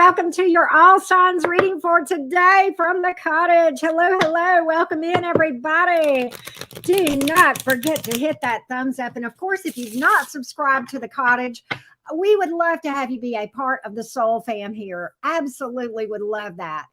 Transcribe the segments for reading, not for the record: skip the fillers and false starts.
welcome to your all signs reading for today from the cottage. Hello, hello. Welcome in, everybody. Do not forget to hit that thumbs up. And of course, if you've not subscribed to the cottage, we would love to have you be a part of the soul fam here. Absolutely would love that.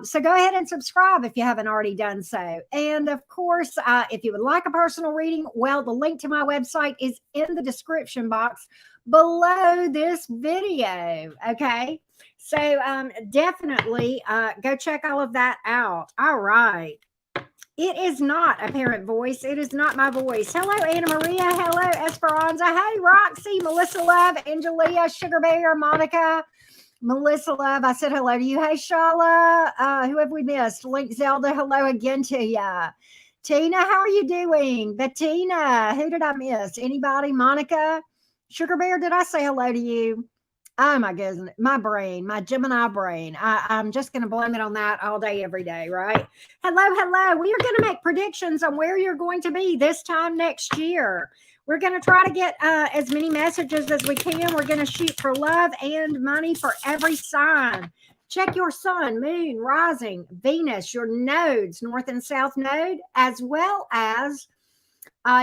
So go ahead and subscribe if you haven't already done so. And of course, if you would like a personal reading, well, the link to my website is in the description box below this video. Okay. So definitely go check all of that out. All right. It is not a parent voice. It is not my voice. Hello, Anna Maria. Hello, Esperanza. Hey, Roxy, Melissa Love, Angelia, Sugar Bear, Monica, Melissa Love. I said hello to you. Hey, Shala. Who have we missed? Link Zelda. Hello again to you. Tina, how are you doing? Bettina. Who did I miss? Anybody? Monica? Sugar Bear, did I say hello to you? Oh my goodness, my brain, my Gemini brain. I'm just going to blame it on that all day, every day, right? Hello, hello. We are going to make predictions on where you're going to be this time next year. We're going to try to get as many messages as we can. We're going to shoot for love and money for every sign. Check your sun, moon, rising, Venus, your nodes, north and south node, as well as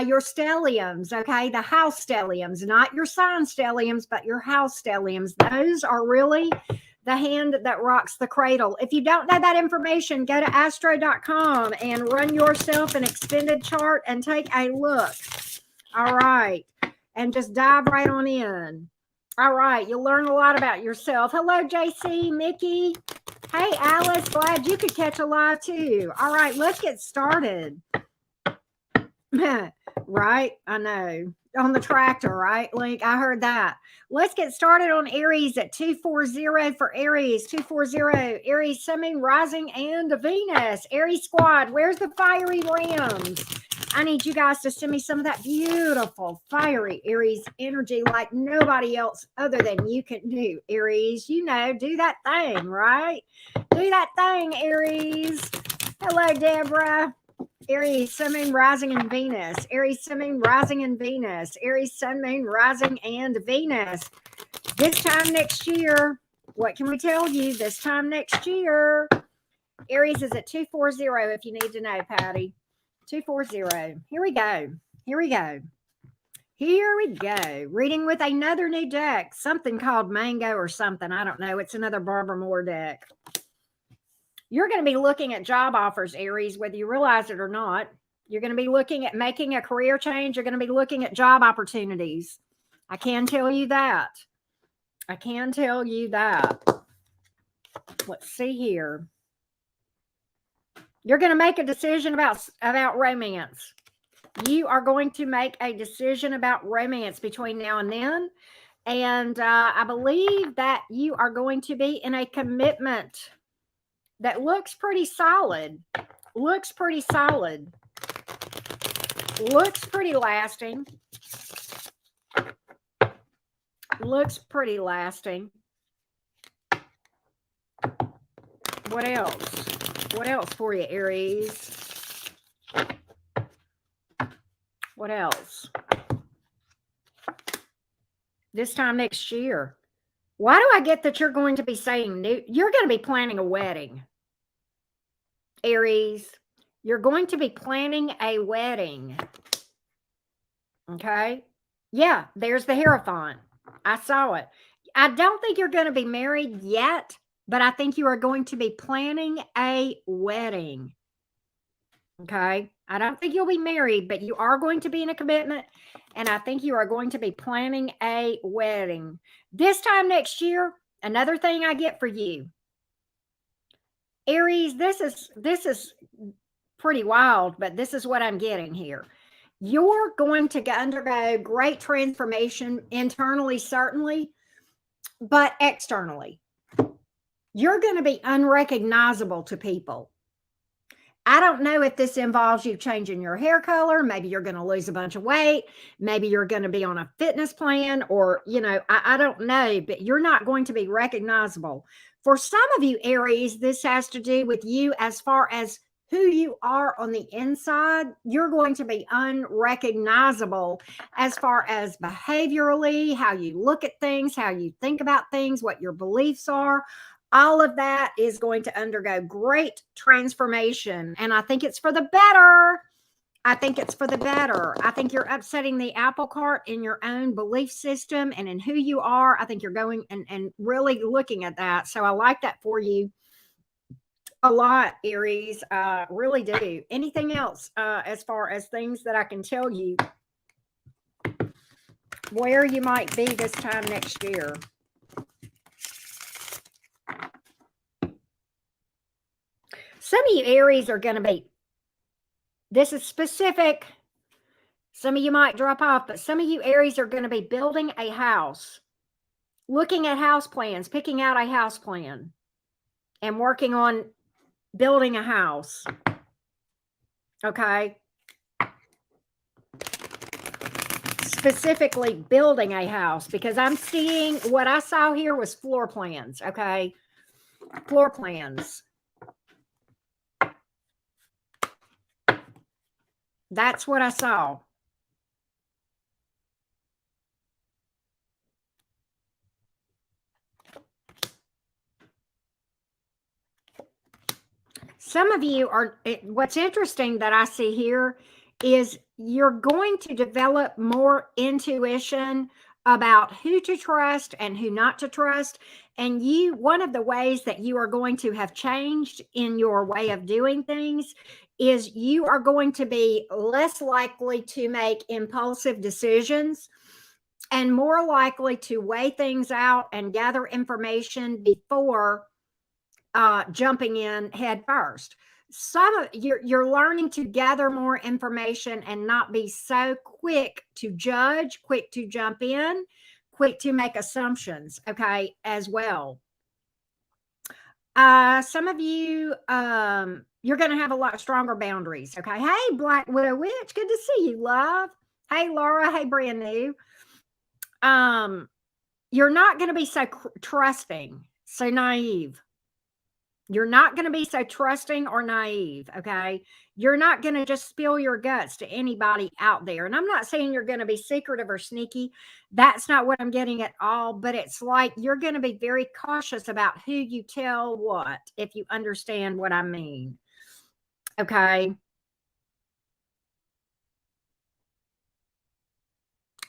your stelliums, okay? The house stelliums, not your sign stelliums, but your house stelliums. Those are really the hand that rocks the cradle. If you don't know that information, go to astro.com and run yourself an extended chart and take a look. All right. And just dive right on in. All right. You'll learn a lot about yourself. Hello, JC, Mickey. Hey, Alice. Glad you could catch a live too. All right. Let's get started. Right, I know, on the tractor, right, Link? I heard that. Let's get started on Aries at 240 for Aries. 240 Aries, Sun, Moon, Rising, and Venus. Aries squad, where's the fiery rams? I need you guys to send me some of that beautiful fiery Aries energy like nobody else other than you can do. Aries, you know, do that thing, right? Do that thing, Aries. Hello, Deborah. Aries, Sun, Moon, Rising, and Venus. Aries, Sun, Moon, Rising, and Venus. Aries, Sun, Moon, Rising, and Venus. This time next year, what can we tell you this time next year? Aries is at 240 if you need to know, Patty. 240. Here we go. Here we go. Here we go. Reading with another new deck. Something called Mango or something. I don't know. It's another Barbara Moore deck. You're going to be looking at job offers, Aries, whether you realize it or not. You're going to be looking at making a career change. You're going to be looking at job opportunities. I can tell you that. I can tell you that. Let's see here. You're going to make a decision about romance. You are going to make a decision about romance between now and then. And I believe that you are going to be in a commitment that looks pretty solid, looks pretty solid, looks pretty lasting, looks pretty lasting. What else? What else for you, Aries? What else? This time next year. Why do I get that you're going to be saying new? You're going to be planning a wedding. Aries, you're going to be planning a wedding. Okay. Yeah, there's the Hierophant. I saw it. I don't think you're going to be married yet, but I think you are going to be planning a wedding. Okay. I don't think you'll be married, but you are going to be in a commitment. And I think you are going to be planning a wedding. This time next year, another thing I get for you. Aries, this is pretty wild, but this is what I'm getting here. You're going to undergo great transformation internally, certainly, but externally. You're going to be unrecognizable to people. I don't know if this involves you changing your hair color. Maybe you're going to lose a bunch of weight. Maybe you're going to be on a fitness plan or, you know, I don't know, but you're not going to be recognizable. For some of you, Aries, this has to do with you as far as who you are on the inside, you're going to be unrecognizable as far as behaviorally, how you look at things, how you think about things, what your beliefs are. All of that is going to undergo great transformation. And I think it's for the better. I think it's for the better. I think you're upsetting the apple cart in your own belief system and in who you are. I think you're going and really looking at that. So I like that for you a lot, Aries. Really do. Anything else as far as things that I can tell you where you might be this time next year? Some of you Aries are going to be, this is specific. Some of you might drop off, but some of you Aries are going to be building a house, looking at house plans, picking out a house plan, and working on building a house. Okay. Specifically building a house, because I'm seeing what I saw here was floor plans. Okay. Floor plans. That's what I saw. Some of you are, what's interesting that I see here is you're going to develop more intuition about who to trust and who not to trust. And one of the ways that you are going to have changed in your way of doing things is you are going to be less likely to make impulsive decisions and more likely to weigh things out and gather information before jumping in head first. You're learning to gather more information and not be so quick to judge, quick to jump in, quick to make assumptions. Okay, as well. Some of you, you're going to have a lot stronger boundaries. Okay. Hey, Black Widow Witch, good to see you, love. Hey, Laura. Hey, brand new. You're not going to be so trusting, so naive. You're not going to be so trusting or naive, okay? You're not going to just spill your guts to anybody out there. And I'm not saying you're going to be secretive or sneaky. That's not what I'm getting at all. But it's like you're going to be very cautious about who you tell what, if you understand what I mean. Okay?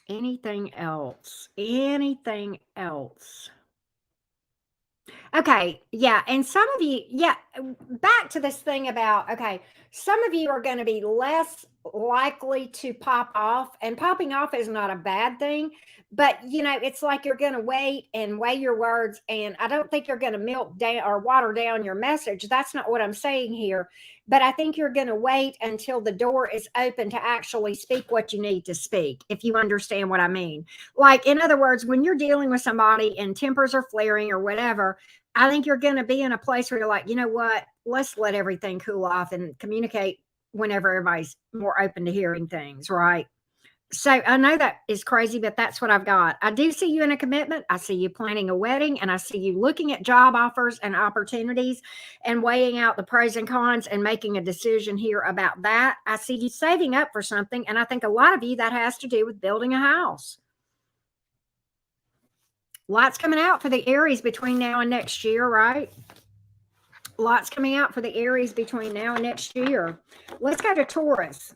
Anything else? Anything else? Okay, yeah, and some of you, yeah, back to this thing about, okay, some of you are going to be less likely to pop off, and popping off is not a bad thing, but it's like you're going to wait and weigh your words, and I don't think you're going to milk down or water down your message. That's not what I'm saying here, but I think you're going to wait until the door is open to actually speak what you need to speak, if you understand what I mean. Like, in other words, when you're dealing with somebody and tempers are flaring or whatever, I think you're going to be in a place where you're like, you know what, let's let everything cool off and communicate whenever everybody's more open to hearing things, right? So I know that is crazy, but that's what I've got. I do see you in a commitment. I see you planning a wedding, and I see you looking at job offers and opportunities and weighing out the pros and cons and making a decision here about that. I see you saving up for something, and I think a lot of you, that has to do with building a house. Lots coming out for the Aries between now and next year, right? Lots coming out for the Aries between now and next year. Let's go to Taurus.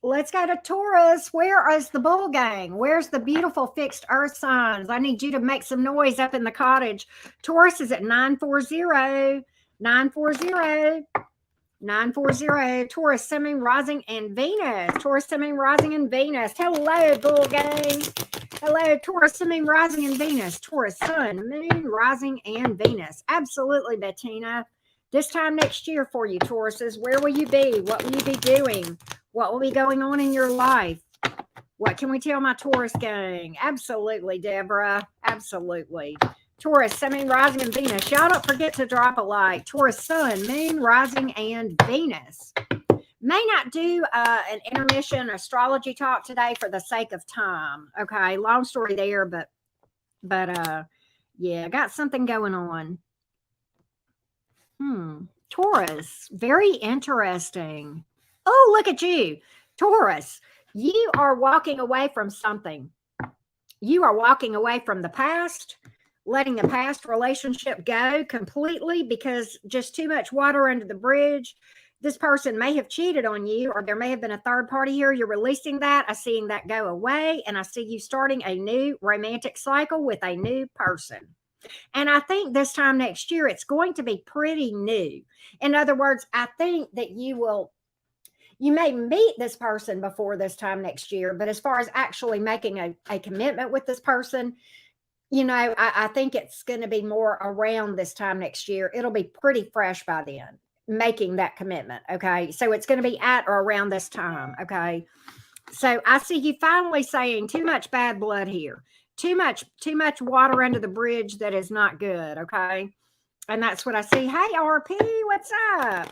Let's go to Taurus. Where is the bull gang? Where's the beautiful fixed earth signs? I need you to make some noise up in the cottage. Taurus is at 940. 940. 940. Taurus, Sun, Moon, Rising, and Venus. Taurus, Sun, Moon, Rising, and Venus. Hello, bull gang. Hello, Taurus, Sun, Moon, Rising, and Venus. Taurus, Sun, Moon, Rising, and Venus. Absolutely, Bettina. This time next year for you, Tauruses, where will you be? What will you be doing? What will be going on in your life? What can we tell my Taurus gang? Absolutely, Deborah. Absolutely. Taurus, Sun, Moon, Rising, and Venus. Y'all don't forget to drop a like. Taurus, Sun, Moon, Rising, and Venus. May not do an intermission astrology talk today for the sake of time. Okay, long story there, but yeah, got something going on. Taurus, very interesting. Oh, look at you. Taurus, you are walking away from something. You are walking away from the past, letting the past relationship go completely because just too much water under the bridge. This person may have cheated on you, or there may have been a third party here. You're releasing that. I'm seeing that go away, and I see you starting a new romantic cycle with a new person. And I think this time next year, it's going to be pretty new. In other words, I think that you may meet this person before this time next year, but as far as actually making a commitment with this person, I think it's going to be more around this time next year. It'll be pretty fresh by then, making that commitment. Okay. So it's going to be at or around this time. Okay. So I see you finally saying too much bad blood here. Too much water under the bridge that is not good. Okay. And that's what I see. Hey, RP, what's up?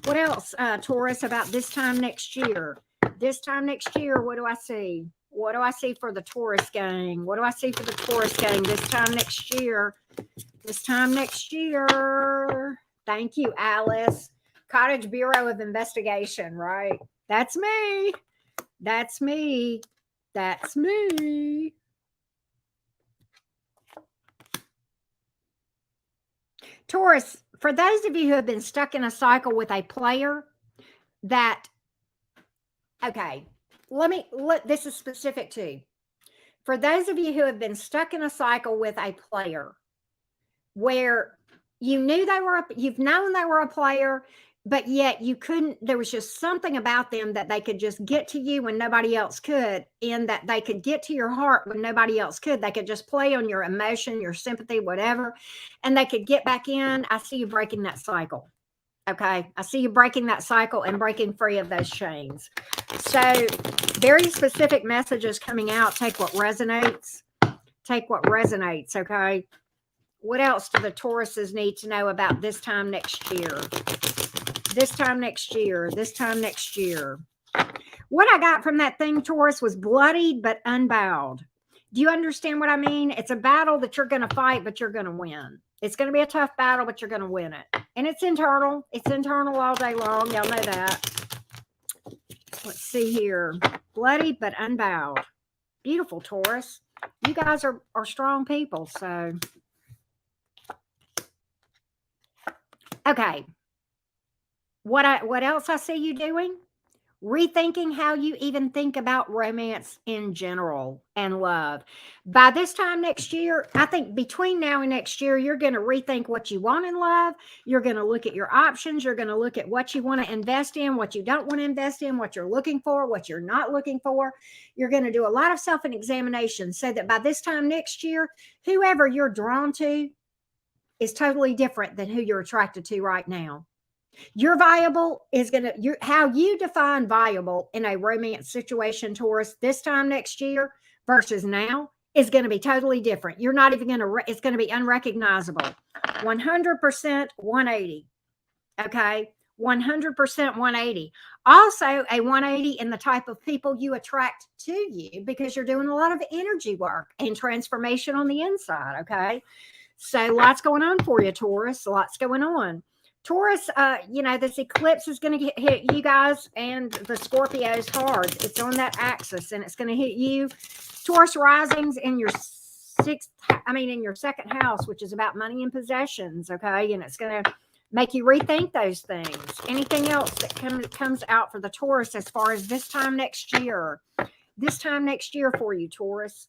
What else, Taurus, about this time next year? This time next year, what do I see? What do I see for the Taurus gang? What do I see for the Taurus gang this time next year? This time next year. Thank you, Alice. Cottage Bureau of Investigation, right? That's me. That's me. That's me. Taurus, for those of you who have been stuck in a cycle with a player that, okay, this is specific too. For those of you who have been stuck in a cycle with a player where you've known they were a player, but yet you couldn't, there was just something about them that they could just get to you when nobody else could, in that they could get to your heart when nobody else could. They could just play on your emotion, your sympathy, whatever, and they could get back in. I see you breaking that cycle. Okay. I see you breaking that cycle and breaking free of those chains. So very specific messages coming out. Take what resonates. Take what resonates. Okay. What else do the Tauruses need to know about this time next year? This time next year. This time next year. What I got from that thing, Taurus, was bloodied but unbowed. Do you understand what I mean? It's a battle that you're going to fight, but you're going to win. It's going to be a tough battle, but you're going to win it. And it's internal. It's internal all day long. Y'all know that. Let's see here. Bloody but unbowed. Beautiful, Taurus. You guys are strong people. So, okay. What else I see you doing? Rethinking how you even think about romance in general and love. By this time next year, I think between now and next year, you're going to rethink what you want in love. You're going to look at your options. You're going to look at what you want to invest in, what you don't want to invest in, what you're looking for, what you're not looking for. You're going to do a lot of self-examination so that by this time next year, whoever you're drawn to is totally different than who you're attracted to right now. Your viable is how you define viable in a romance situation, Taurus, this time next year versus now is going to be totally different. You're not even it's going to be unrecognizable. 100% 180. Okay. 100% 180. Also a 180 in the type of people you attract to you, because you're doing a lot of energy work and transformation on the inside. Okay. So lots going on for you, Taurus. Lots going on. Taurus, this eclipse is going to hit you guys and the Scorpios hard. It's on that axis, and it's going to hit you. Taurus risings in your second house, which is about money and possessions. Okay. And it's going to make you rethink those things. Anything else that comes out for the Taurus as far as this time next year? This time next year for you, Taurus.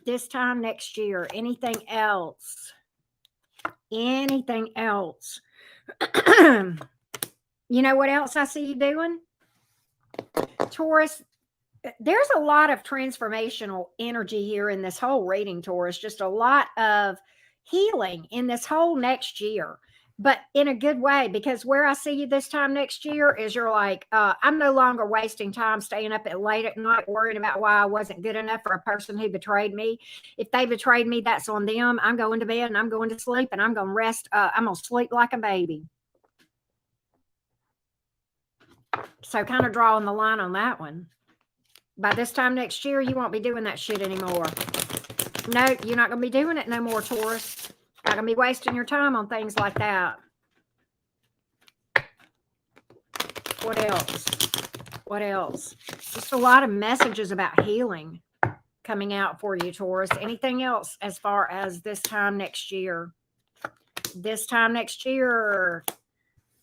This time next year. Anything else? Anything else? You know what else I see you doing? Taurus, there's a lot of transformational energy here in this whole reading, Taurus. Just a lot of healing in this whole next year, but in a good way, because where I see you this time next year is you're like, I'm no longer wasting time staying up late at night worrying about why I wasn't good enough for a person who betrayed me. If they betrayed me, that's on them. I'm going to bed and I'm going to sleep and I'm going to rest. I'm going to sleep like a baby. So kind of drawing the line on that one. By this time next year, you won't be doing that shit anymore. No, you're not going to be doing it no more, Taurus. Not going to be wasting your time on things like that. What else? What else? Just a lot of messages about healing coming out for you, Taurus. Anything else as far as this time next year? This time next year.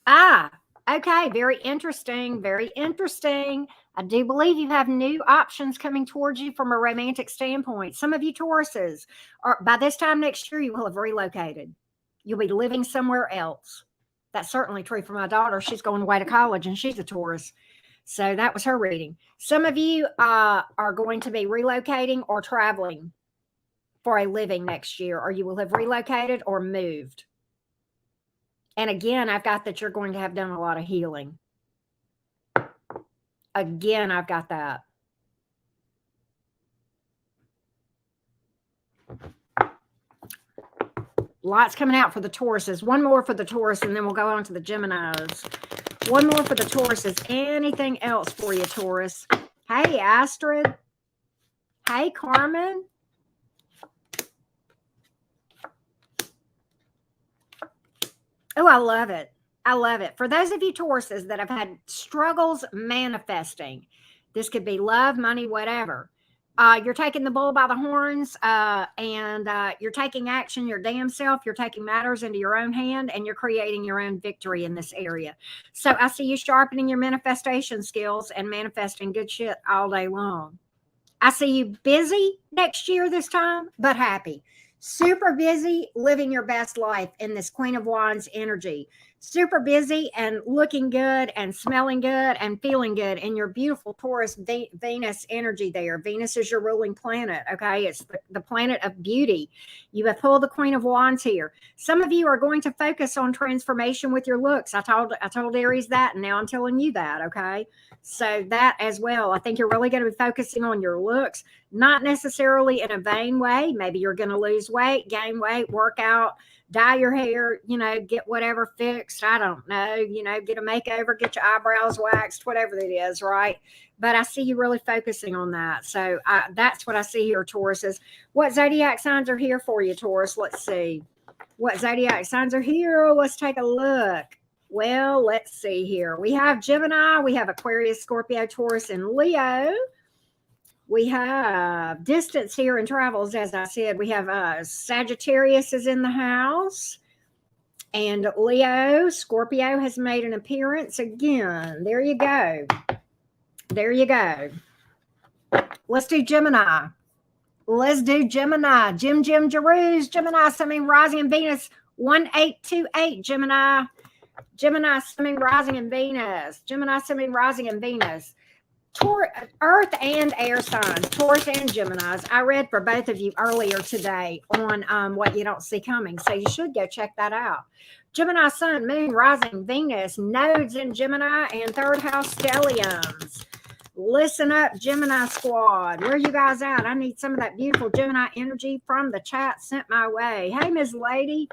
Okay. Very interesting. Very interesting. I do believe you have new options coming towards you from a romantic standpoint. Some of you Tauruses are, by this time next year, you will have relocated. You'll be living somewhere else. That's certainly true for my daughter. She's going away to college and she's a Taurus. So that was her reading. Some of you are going to be relocating or traveling for a living next year, or you will have relocated or moved. And again, I've got that you're going to have done a lot of healing. Again, I've got that. Lots coming out for the Tauruses. One more for the Taurus, and then we'll go on to the Geminis. One more for the Tauruses. Anything else for you, Taurus? Hey, Astrid. Hey, Carmen. Oh, I love it. I love it. For those of you Tauruses that have had struggles manifesting, this could be love, money, whatever. You're taking the bull by the horns and you're taking action your damn self. You're taking matters into your own hand and you're creating your own victory in this area. So I see you sharpening your manifestation skills and manifesting good shit all day long. I see you busy next year this time, but happy. Super busy living your best life in this Queen of Wands energy. Super busy and looking good and smelling good and feeling good in your beautiful Taurus Venus energy there. Venus is your ruling planet, okay? It's the planet of beauty. You have pulled the Queen of Wands here. Some of you are going to focus on transformation with your looks. I told Aries that, and now I'm telling you that, okay? So that as well. I think you're really going to be focusing on your looks, not necessarily in a vain way. Maybe you're going to lose weight, gain weight, work out, dye your hair, get whatever fixed. I don't know, get a makeover, get your eyebrows waxed, whatever it is, right? But I see you really focusing on that. So that's what I see here, Tauruses. What zodiac signs are here for you, Taurus? Let's see. What zodiac signs are here? Let's take a look. Well, let's see here. We have Gemini, we have Aquarius, Scorpio, Taurus, and Leo. We have distance here and travels, as I said. We have Sagittarius is in the house. And Leo, Scorpio has made an appearance again. There you go. There you go. Let's do Gemini. Let's do Gemini. Jim Jeru's Gemini, Sun, Rising, and Venus. 1828, Gemini. Gemini, Sun, Rising, and Venus. Gemini, Sun, Rising, and Venus. Earth and air signs, Taurus and Geminis. I read for both of you earlier today on What You Don't See Coming, so you should go check that out. Gemini, Sun, Moon, Rising, Venus, nodes in Gemini, and third house stelliums. Listen up, Gemini squad. Where are you guys at? I need some of that beautiful Gemini energy from the chat sent my way. Hey, Ms. Lady,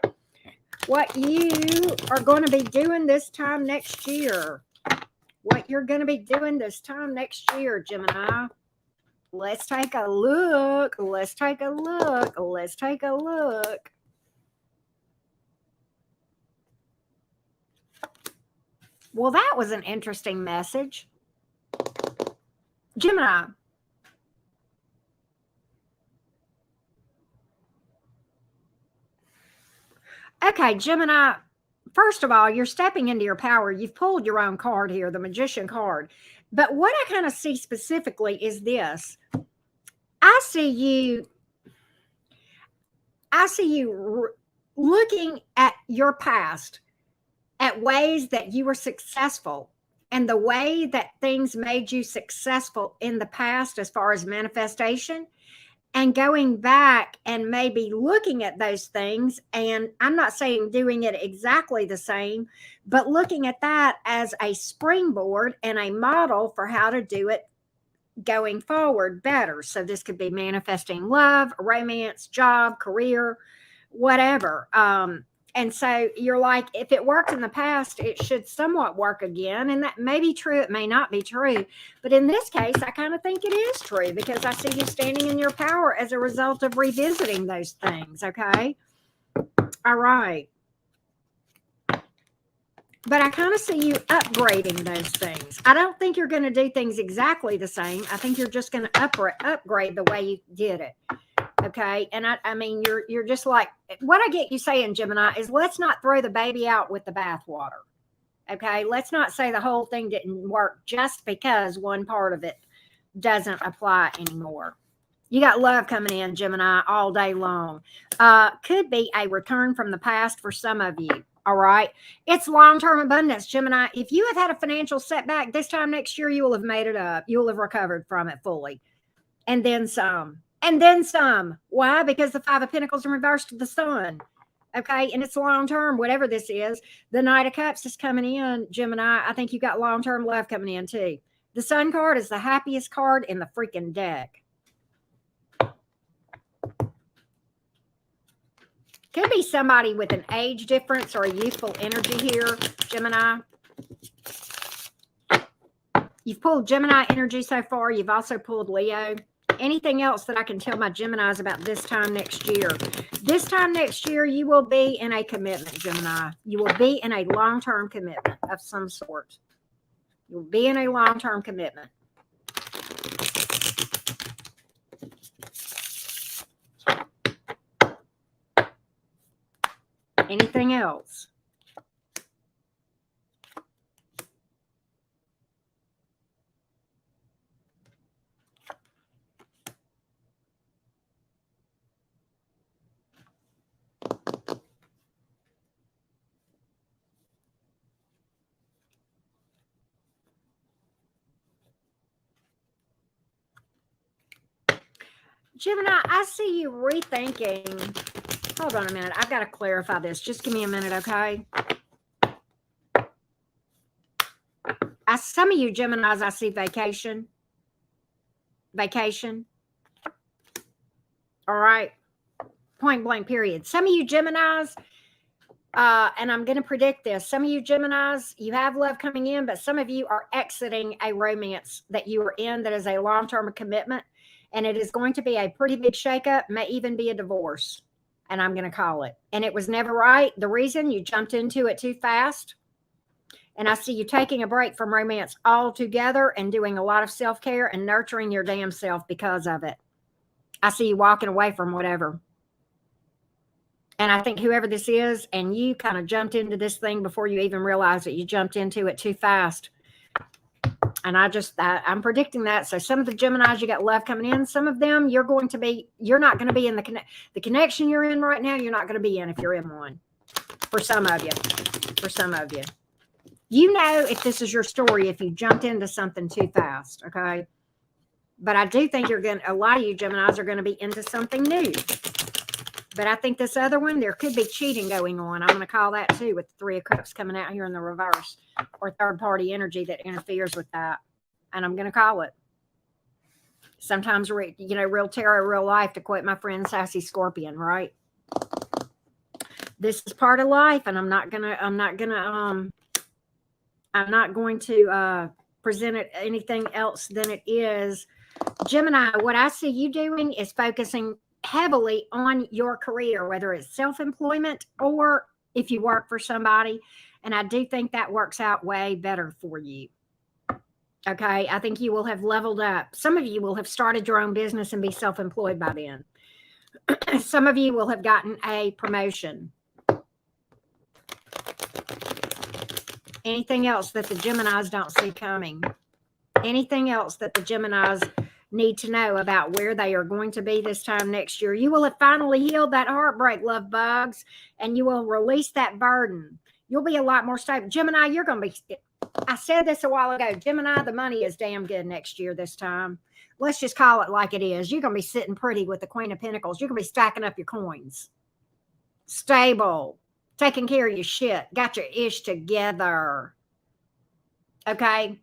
what you are going to be doing this time next year. What you're going to be doing this time next year, Gemini. Let's take a look. Let's take a look. Let's take a look. Well, that was an interesting message. Gemini. Okay, Gemini. First of all, you're stepping into your power. You've pulled your own card here, the Magician card. But what I kind of see specifically is this. I see you looking at your past, at ways that you were successful, and the way that things made you successful in the past as far as manifestation, and going back and maybe looking at those things, and I'm not saying doing it exactly the same, but looking at that as a springboard and a model for how to do it going forward better. So this could be manifesting love, romance, job, career, whatever. And so you're like, if it worked in the past, it should somewhat work again. And that may be true. It may not be true. But in this case, I kind of think it is true because I see you standing in your power as a result of revisiting those things. Okay. All right. But I kind of see you upgrading those things. I don't think you're going to do things exactly the same. I think you're just going to upgrade the way you did it. Okay. And I mean, you're just like, what I get you saying, Gemini, is let's not throw the baby out with the bathwater. Okay. Let's not say the whole thing didn't work just because one part of it doesn't apply anymore. You got love coming in, Gemini, all day long. Could be a return from the past for some of you. All right. It's long-term abundance, Gemini. If you have had a financial setback this time next year, you will have made it up. You will have recovered from it fully. And then some. And then some. Why? Because the Five of Pentacles in reverse to the Sun. Okay. And it's long-term, whatever this is. The Knight of Cups is coming in, Gemini. I think you got long-term love coming in too. The Sun card is the happiest card in the freaking deck. Could be somebody with an age difference or a youthful energy here, Gemini. You've pulled Gemini energy so far. You've also pulled Leo. Anything else that I can tell my Geminis about this time next year? This time next year, you will be in a commitment, Gemini. You will be in a long-term commitment of some sort. You'll be in a long-term commitment. Anything else? Gemini, I see you rethinking. Hold on a minute. I've got to clarify this. Just give me a minute, okay? Some of you Geminis, I see vacation. Vacation. All right. Point blank, period. Some of you Geminis, and I'm going to predict this. Some of you Geminis, you have love coming in, but some of you are exiting a romance that you were in that is a long-term commitment. And it is going to be a pretty big shakeup, may even be a divorce. And I'm going to call it. And it was never right. The reason you jumped into it too fast. And I see you taking a break from romance altogether and doing a lot of self-care and nurturing your damn self because of it. I see you walking away from whatever. And I think whoever this is, and you kind of jumped into this thing before you even realized that you jumped into it too fast. And I'm predicting that. So some of the Geminis, you got love coming in. Some of them, you're not going to be in the connection you're in right now. You're not going to be in if you're in one. For some of you. You know if this is your story, if you jumped into something too fast, okay? But I do think a lot of you Geminis are going to be into something new. But I think this other one, there could be cheating going on. I'm going to call that too, with the Three of Cups coming out here in the reverse, or third-party energy that interferes with that. And I'm going to call it. Sometimes, real tarot, real life, to quote my friend Sassy Scorpion, right? This is part of life, and I'm not going to present it anything else than it is. Gemini, what I see you doing is focusing heavily on your career, whether it's self-employment or if you work for somebody. And I do think that works out way better for you. Okay. I think you will have leveled up. Some of you will have started your own business and be self-employed by then. Some of you will have gotten a promotion. Anything else that the Geminis don't see coming? Anything else that the Geminis need to know about where they are going to be this time next year? You will have finally healed that heartbreak, love bugs, and you will release that burden. You'll be a lot more stable. Gemini, you're going to be, I said this a while ago, Gemini, the money is damn good next year this time. Let's just call it like it is. You're going to be sitting pretty with the Queen of Pentacles. You're going to be stacking up your coins. Stable. Taking care of your shit. Got your ish together. Okay?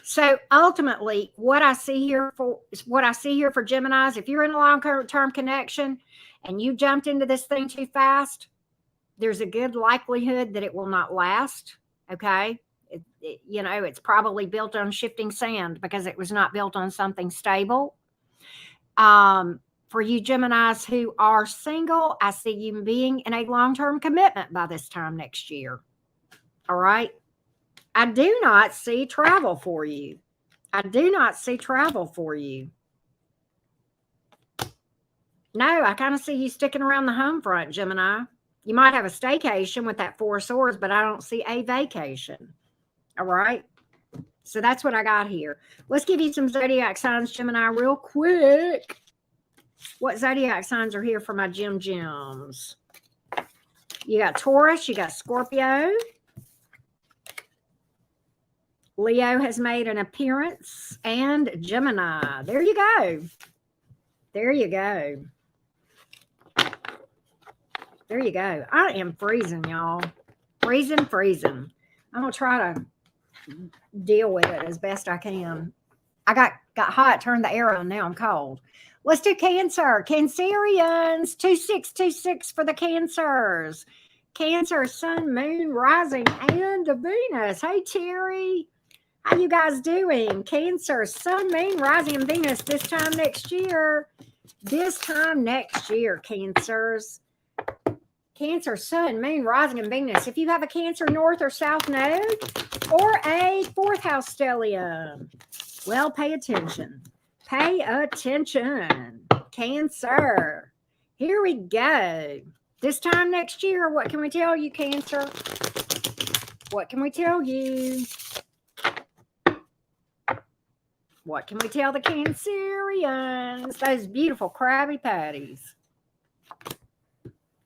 So ultimately, what I see here for Geminis, if you're in a long-term connection and you jumped into this thing too fast, there's a good likelihood that it will not last. Okay. It's probably built on shifting sand because it was not built on something stable. For you Geminis who are single, I see you being in a long-term commitment by this time next year. All right. I do not see travel for you. I do not see travel for you. No, I kind of see you sticking around the home front, Gemini. You might have a staycation with that Four of Swords, but I don't see a vacation. All right. So that's what I got here. Let's give you some zodiac signs, Gemini, real quick. What zodiac signs are here for my gems? You got Taurus, you got Scorpio. Leo has made an appearance, and Gemini. There you go. There you go. There you go. I am freezing, y'all. Freezing. I'm going to try to deal with it as best I can. I got hot, turned the air on, now I'm cold. Let's do Cancer. Cancerians, 2626 for the Cancers. Cancer, Sun, Moon, Rising, and Venus. Hey, Terry. How you guys doing? Cancer, Sun, Moon, Rising, and Venus this time next year. This time next year, Cancers. Cancer, Sun, Moon, Rising, and Venus. If you have a Cancer North or South node or a 4th house stellium, well, pay attention. Pay attention. Cancer. Here we go. This time next year, what can we tell you, Cancer? What can we tell you? What can we tell the Cancerians? Those beautiful Krabby Patties.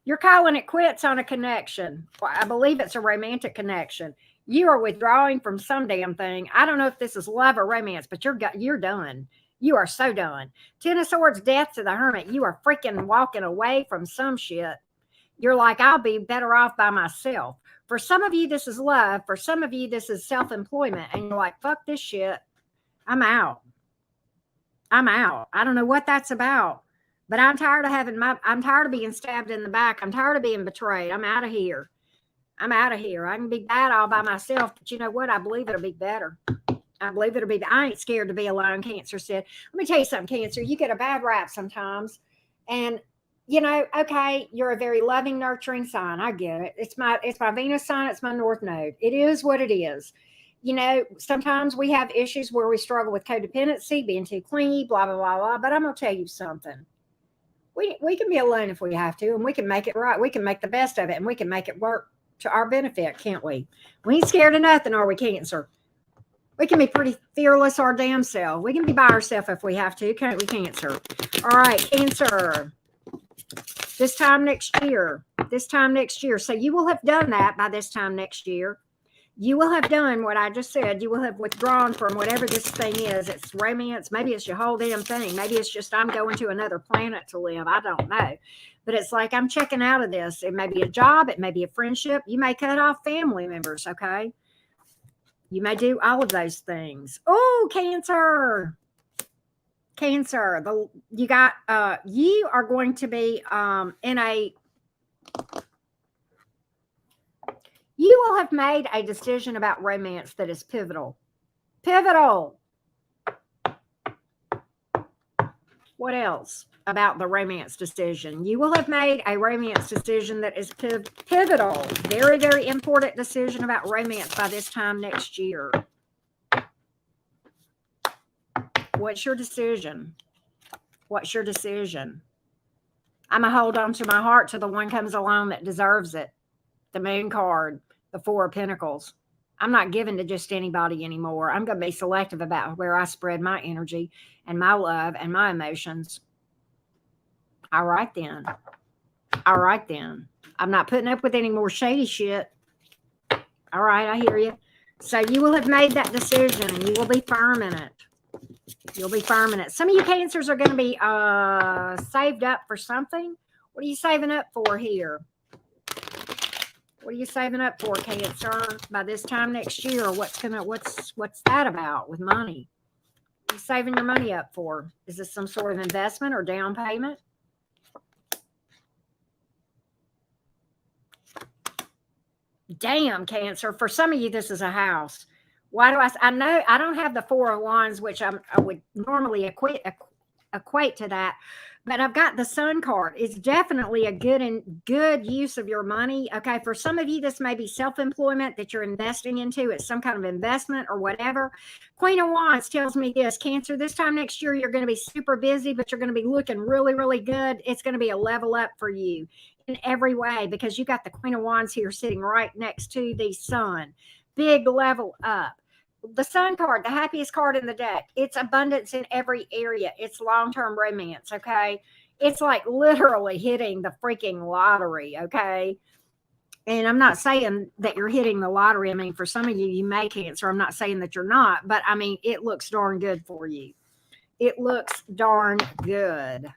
You're calling it quits on a connection. Well, I believe it's a romantic connection. You are withdrawing from some damn thing. I don't know if this is love or romance, but you're done. You are so done. 10 of Swords, Death to the Hermit. You are freaking walking away from some shit. You're like, I'll be better off by myself. For some of you, this is love. For some of you, this is self-employment. And you're like, fuck this shit. I'm out. I don't know what that's about. But I'm tired of I'm tired of being stabbed in the back. I'm tired of being betrayed. I'm out of here. I can be bad all by myself, but you know what? I believe it'll be better. I ain't scared to be alone, Cancer said. Let me tell you something, Cancer. You get a bad rap sometimes. And, you know, okay, you're a very loving, nurturing sign. I get it. It's my Venus sign. It's my North node. It is what it is. You know, sometimes we have issues where we struggle with codependency, being too clingy, blah, blah, blah, blah. But I'm going to tell you something. We can be alone if we have to, and we can make it right. We can make the best of it, and we can make it work to our benefit, can't we? We ain't scared of nothing, are we, Cancer? We can be pretty fearless our damn self. We can be by ourselves if we have to, can't we, Cancer? All right, Cancer. This time next year. So you will have done that by this time next year. You will have done what I just said. You will have withdrawn from whatever this thing is. It's romance. Maybe it's your whole damn thing. Maybe it's just I'm going to another planet to live. I don't know. But it's like I'm checking out of this. It may be a job. It may be a friendship. You may cut off family members, okay? You may do all of those things. Oh, Cancer. Cancer. You are going to be you will have made a decision about romance that is pivotal. What else about the romance decision? You will have made a romance decision that is pivotal. Very, very important decision about romance by this time next year. What's your decision? I'm going to hold on to my heart till the one comes along that deserves it. The Moon card, the Four of Pentacles. I'm not giving to just anybody anymore. I'm going to be selective about where I spread my energy and my love and my emotions. All right, then. I'm not putting up with any more shady shit. All right, I hear you. So you will have made that decision and you will be firm in it. Some of you Cancers are going to be saved up for something. What are you saving up for here? What are you saving up for, Cancer, by this time next year? What's that about with money? What are you saving your money up for? Is this some sort of investment or down payment? Damn, Cancer. For some of you, this is a house. Why do I know I don't have the Four of Wands, which I would normally equate to that. But I've got the Sun card. It's definitely a good use of your money. Okay. For some of you, this may be self-employment that you're investing into. It's some kind of investment or whatever. Queen of Wands tells me this, Cancer, this time next year, you're going to be super busy, but you're going to be looking really, really good. It's going to be a level up for you in every way because you got the Queen of Wands here sitting right next to the Sun. Big level up. The Sun card, the happiest card in the deck. It's abundance in every area. It's long-term romance, okay? It's like literally hitting the freaking lottery, okay? And I'm not saying that you're hitting the lottery. I mean, for some of you, you may Cancer. I'm not saying that you're not, but I mean, it looks darn good for you. It looks darn good.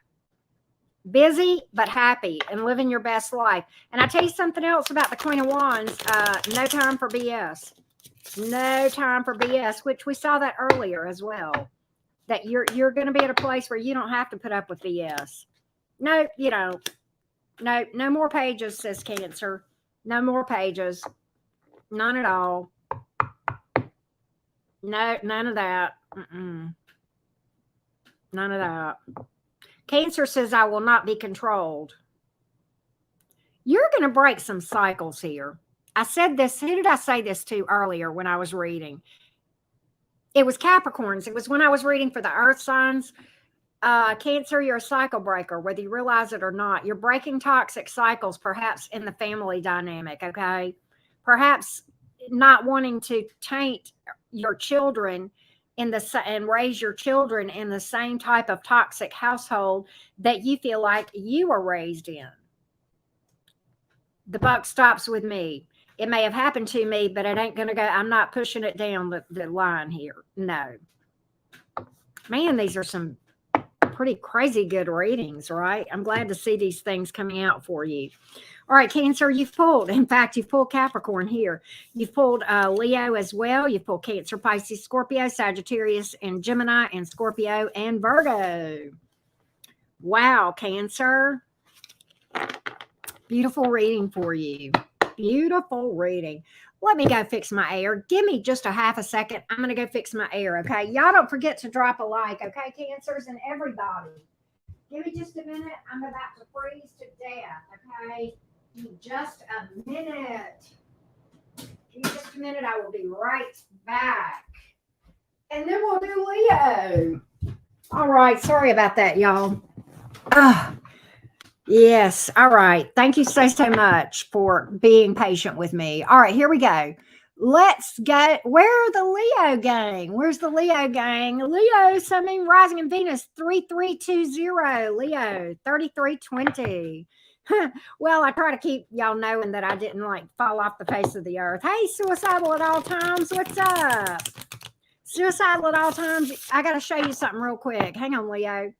Busy, but happy and living your best life. And I tell you something else about the Queen of Wands. No time for BS. No time for BS, which we saw that earlier as well, that you're going to be at a place where you don't have to put up with BS. No, you don't. No more pages, says Cancer. No more pages. None at all. No, none of that. None of that. Cancer says, I will not be controlled. You're going to break some cycles here. I said this, who did I say this to earlier when I was reading? It was Capricorns. It was when I was reading for the earth signs. Cancer, you're a cycle breaker, whether you realize it or not. You're breaking toxic cycles, perhaps in the family dynamic, okay? Perhaps not wanting to taint your children and raise your children in the same type of toxic household that you feel like you were raised in. The buck stops with me. It may have happened to me, but it ain't going to go. I'm not pushing it down the line here. No. Man, these are some pretty crazy good readings, right? I'm glad to see these things coming out for you. All right, Cancer, you've pulled. In fact, you've pulled Capricorn here. You've pulled Leo as well. You've pulled Cancer, Pisces, Scorpio, Sagittarius, and Gemini, and Scorpio, and Virgo. Wow, Cancer. Beautiful reading for you. Beautiful reading. Let me go fix my air. Give me just a half a second. I'm going to go fix my air, okay? Y'all don't forget to drop a like, okay, Cancers and everybody. Give me just a minute. I'm about to freeze to death, okay? Give me just a minute. Give me just a minute. I will be right back. And then we'll do Leo. All right. Sorry about that, y'all. Yes. All right. Thank you so much for being patient with me. All right, here we go. Let's go. Where are the Leo gang? Where's the Leo gang? Leo, Sun, Moon, Rising, and Venus, 3320. Leo, 3320. Well, I try to keep y'all knowing that I didn't like fall off the face of the earth. Hey, suicidal at all times. What's up? Suicidal at all times. I got to show you something real quick. Hang on, Leo.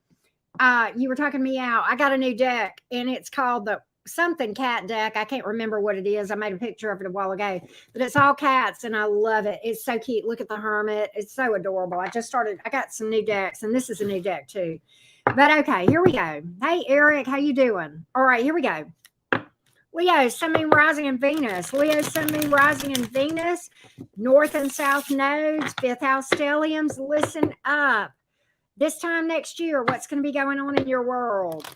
You were talking me out. I got a new deck, and it's called the something cat deck. I can't remember what it is. I made a picture of it a while ago, but it's all cats, and I love it. It's so cute. Look at the hermit. It's so adorable. I got some new decks, and this is a new deck too. But okay, here we go. Hey, Eric, how you doing? All right, here we go. Leo, Sun, Moon, Rising, and Venus. Leo, Sun, Moon, Rising, and Venus. North and South nodes, fifth house stelliums. Listen up. This time next year, what's going to be going on in your world?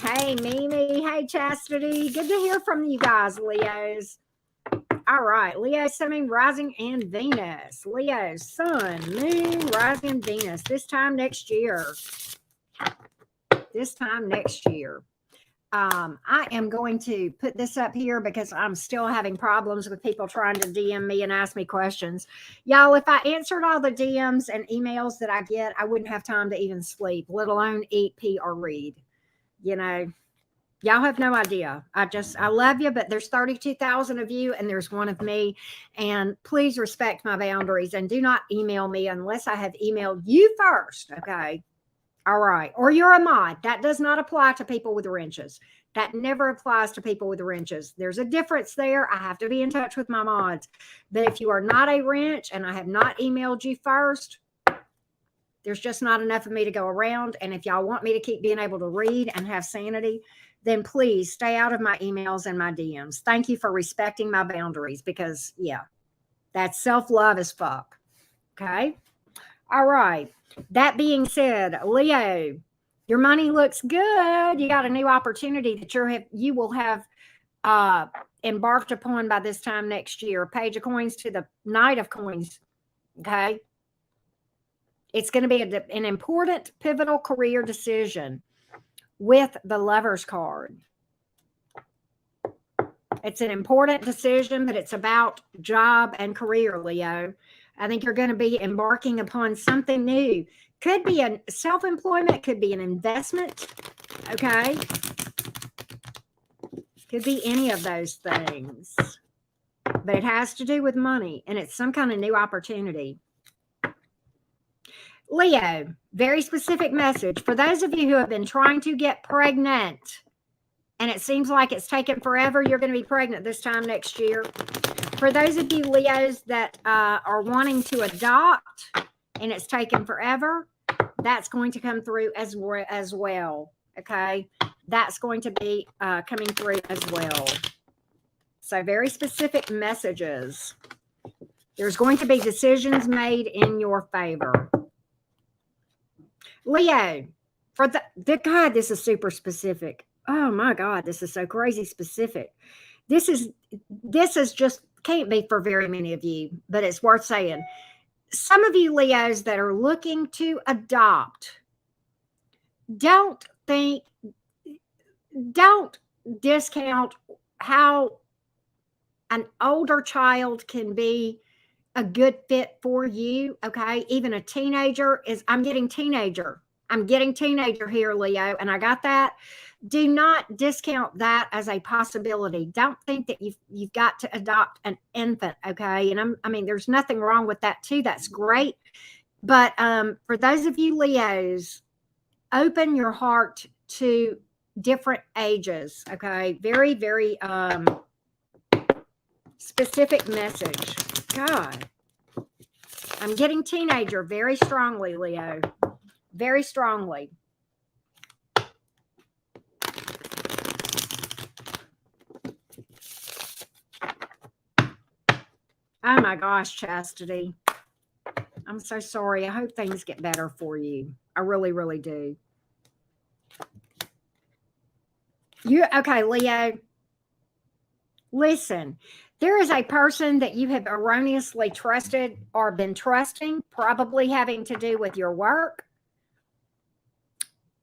Hey, Mimi. Hey, Chastity. Good to hear from you guys, Leos. All right. Leo, Sun, Moon, Rising, and Venus. Leo, Sun, Moon, Rising, and Venus. This time next year. This time next year. I am going to put this up here because I'm still having problems with people trying to DM me and ask me questions. Y'all, if I answered all the DMs and emails that I get, I wouldn't have time to even sleep, let alone eat, pee, or read. You know, y'all have no idea. I love you, but there's 32,000 of you and there's one of me. And please respect my boundaries and do not email me unless I have emailed you first. Okay. All right. Or you're a mod. That does not apply to people with wrenches. That never applies to people with wrenches. There's a difference there. I have to be in touch with my mods. But if you are not a wrench and I have not emailed you first, there's just not enough of me to go around. And if y'all want me to keep being able to read and have sanity, then please stay out of my emails and my DMs. Thank you for respecting my boundaries because, yeah, that's self-love as fuck. Okay. All right. That being said, Leo, Your money looks good. You got a new opportunity that you will have embarked upon by this time next year. Page of Coins to the Knight of Coins. Okay. It's going to be an important, pivotal career decision with the Lover's card. It's an important decision, but it's about job and career, Leo. I think you're going to be embarking upon something new. Could be a self-employment, could be an investment, okay? Could be any of those things. But it has to do with money, and it's some kind of new opportunity. Leo, very specific message. For those of you who have been trying to get pregnant, and it seems like it's taken forever, you're going to be pregnant this time next year. For those of you Leos that are wanting to adopt, and it's taken forever, that's going to come through as well. Okay, that's going to be coming through as well. So very specific messages. There's going to be decisions made in your favor. Leo, for the God, this is super specific. Oh my God, this is so crazy specific. This is just can't be for very many of you, but it's worth saying. Some of you Leos that are looking to adopt, don't discount how an older child can be a good fit for you. Okay. Even a teenager I'm getting teenager here, Leo. And I got that. Do not discount that as a possibility. Don't think that you've got to adopt an infant. Okay. And I mean, there's nothing wrong with that too. That's great. But for those of you Leos, open your heart to different ages. Okay. Very, very specific message. God, I'm getting teenager very strongly, Leo. Very strongly. Oh my gosh, Chastity. I'm so sorry. I hope things get better for you. I really, really do. Okay, Leo. Listen, there is a person that you have erroneously trusted or been trusting, probably having to do with your work.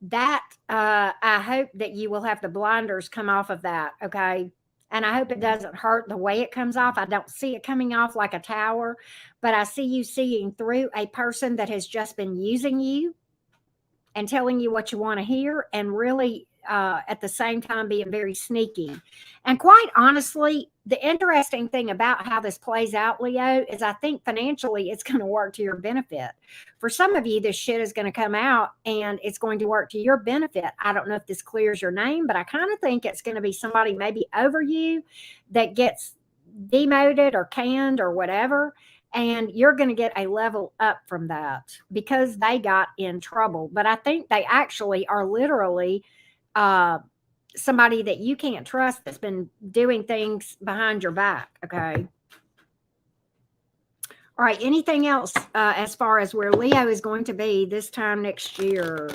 That I hope that you will have the blinders come off of that, okay? And I hope it doesn't hurt the way it comes off. I don't see it coming off like a tower, but I see you seeing through a person that has just been using you and telling you what you want to hear, and really at the same time being very sneaky. And quite honestly, the interesting thing about how this plays out, Leo, is I think financially it's going to work to your benefit. For some of you, this shit is going to come out and it's going to work to your benefit. I don't know if this clears your name, but I kind of think it's going to be somebody maybe over you that gets demoted or canned or whatever. And you're going to get a level up from that because they got in trouble. But I think they actually are literally somebody that you can't trust that's been doing things behind your back. Okay. All right. Anything else as far as where Leo is going to be this time next year?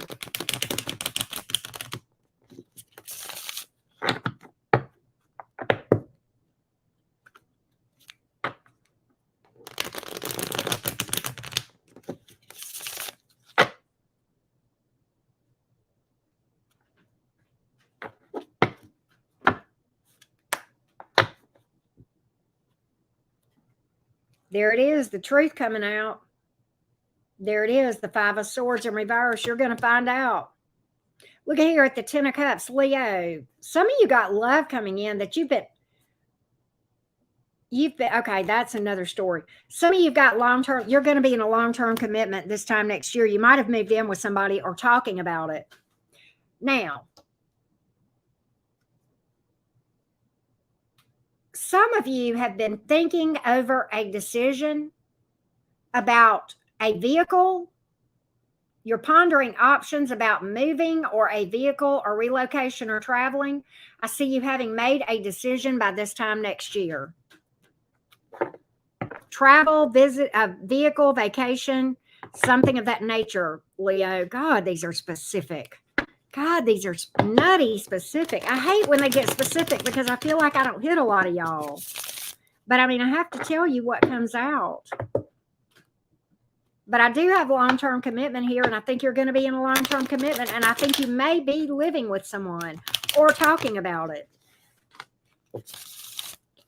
There it is, the truth coming out. There it is, the Five of Swords in reverse. You're going to find out. Look at here at the Ten of Cups, Leo. Some of you got love coming in that you've been, okay, that's another story. Some of you've got long-term, you're going to be in a long-term commitment this time next year. You might have moved in with somebody or talking about it. Now, some of you have been thinking over a decision about a vehicle. You're pondering options about moving or a vehicle or relocation or traveling. I see you having made a decision by this time next year. Travel, visit, a vehicle, vacation, something of that nature, Leo. God, these are specific. God, these are nutty specific. I hate when they get specific because I feel like I don't hit a lot of y'all. But I mean, I have to tell you what comes out. But I do have long-term commitment here, and I think you're going to be in a long-term commitment, and I think you may be living with someone or talking about it.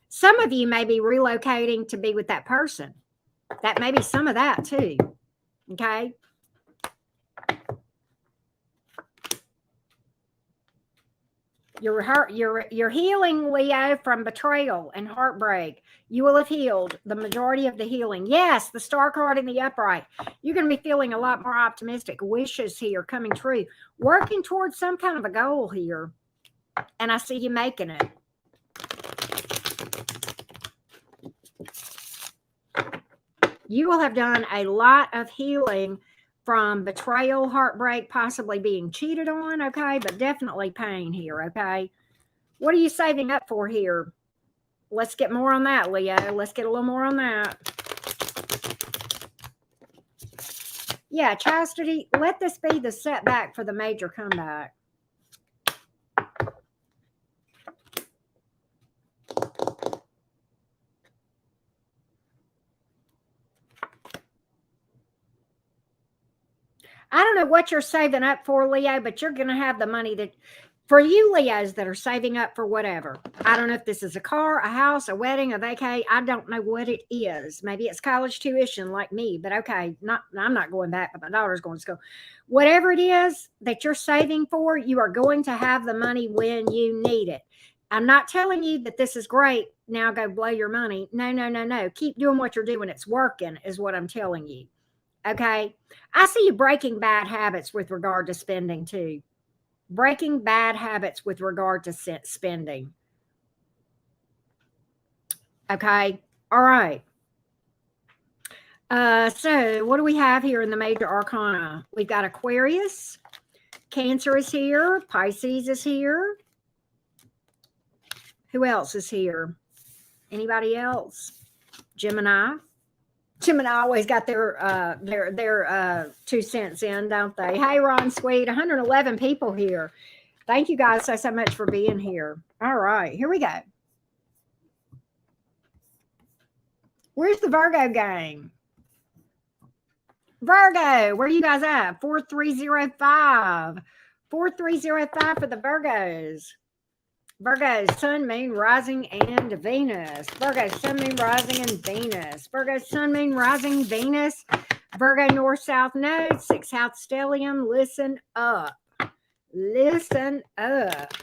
Some of you may be relocating to be with that person. That may be some of that too. Okay. You're healing, Leo, from betrayal and heartbreak. You will have healed the majority of the healing. Yes, the star card in the upright. You're going to be feeling a lot more optimistic. Wishes here coming true. Working towards some kind of a goal here. And I see you making it. You will have done a lot of healing from betrayal, heartbreak, possibly being cheated on, okay? But definitely pain here, okay? What are you saving up for here? Let's get more on that, Leo. Let's get a little more on that. Yeah, chastity. Let this be the setback for the major comeback. I don't know what you're saving up for, Leo, but you're going to have the money that, for you Leos that are saving up for whatever. I don't know if this is a car, a house, a wedding, a vacay. I don't know what it is. Maybe it's college tuition like me, but okay, I'm not going back, but my daughter's going to school. Whatever it is that you're saving for, you are going to have the money when you need it. I'm not telling you that this is great. Now go blow your money. No, no, no, no. Keep doing what you're doing. It's working is what I'm telling you. Okay. I see you breaking bad habits with regard to spending too. Breaking bad habits with regard to spending. Okay. All right. So what do we have here in the major arcana? We've got Aquarius. Cancer is here. Pisces is here. Who else is here? Anybody else? Gemini. Gemini always got their 2 cents in, don't they? Hey, Ron Sweet, 111 people here. Thank you guys so much for being here. All right, here we go. Where's the Virgo gang? Virgo, where are you guys at? 4305. 4305 for the Virgos. Virgo, sun, moon, rising, and Venus. Virgo, sun, moon, rising, and Venus. Virgo, sun, moon, rising, Venus. Virgo, north, south node, 6th house stellium. Listen up. Listen up.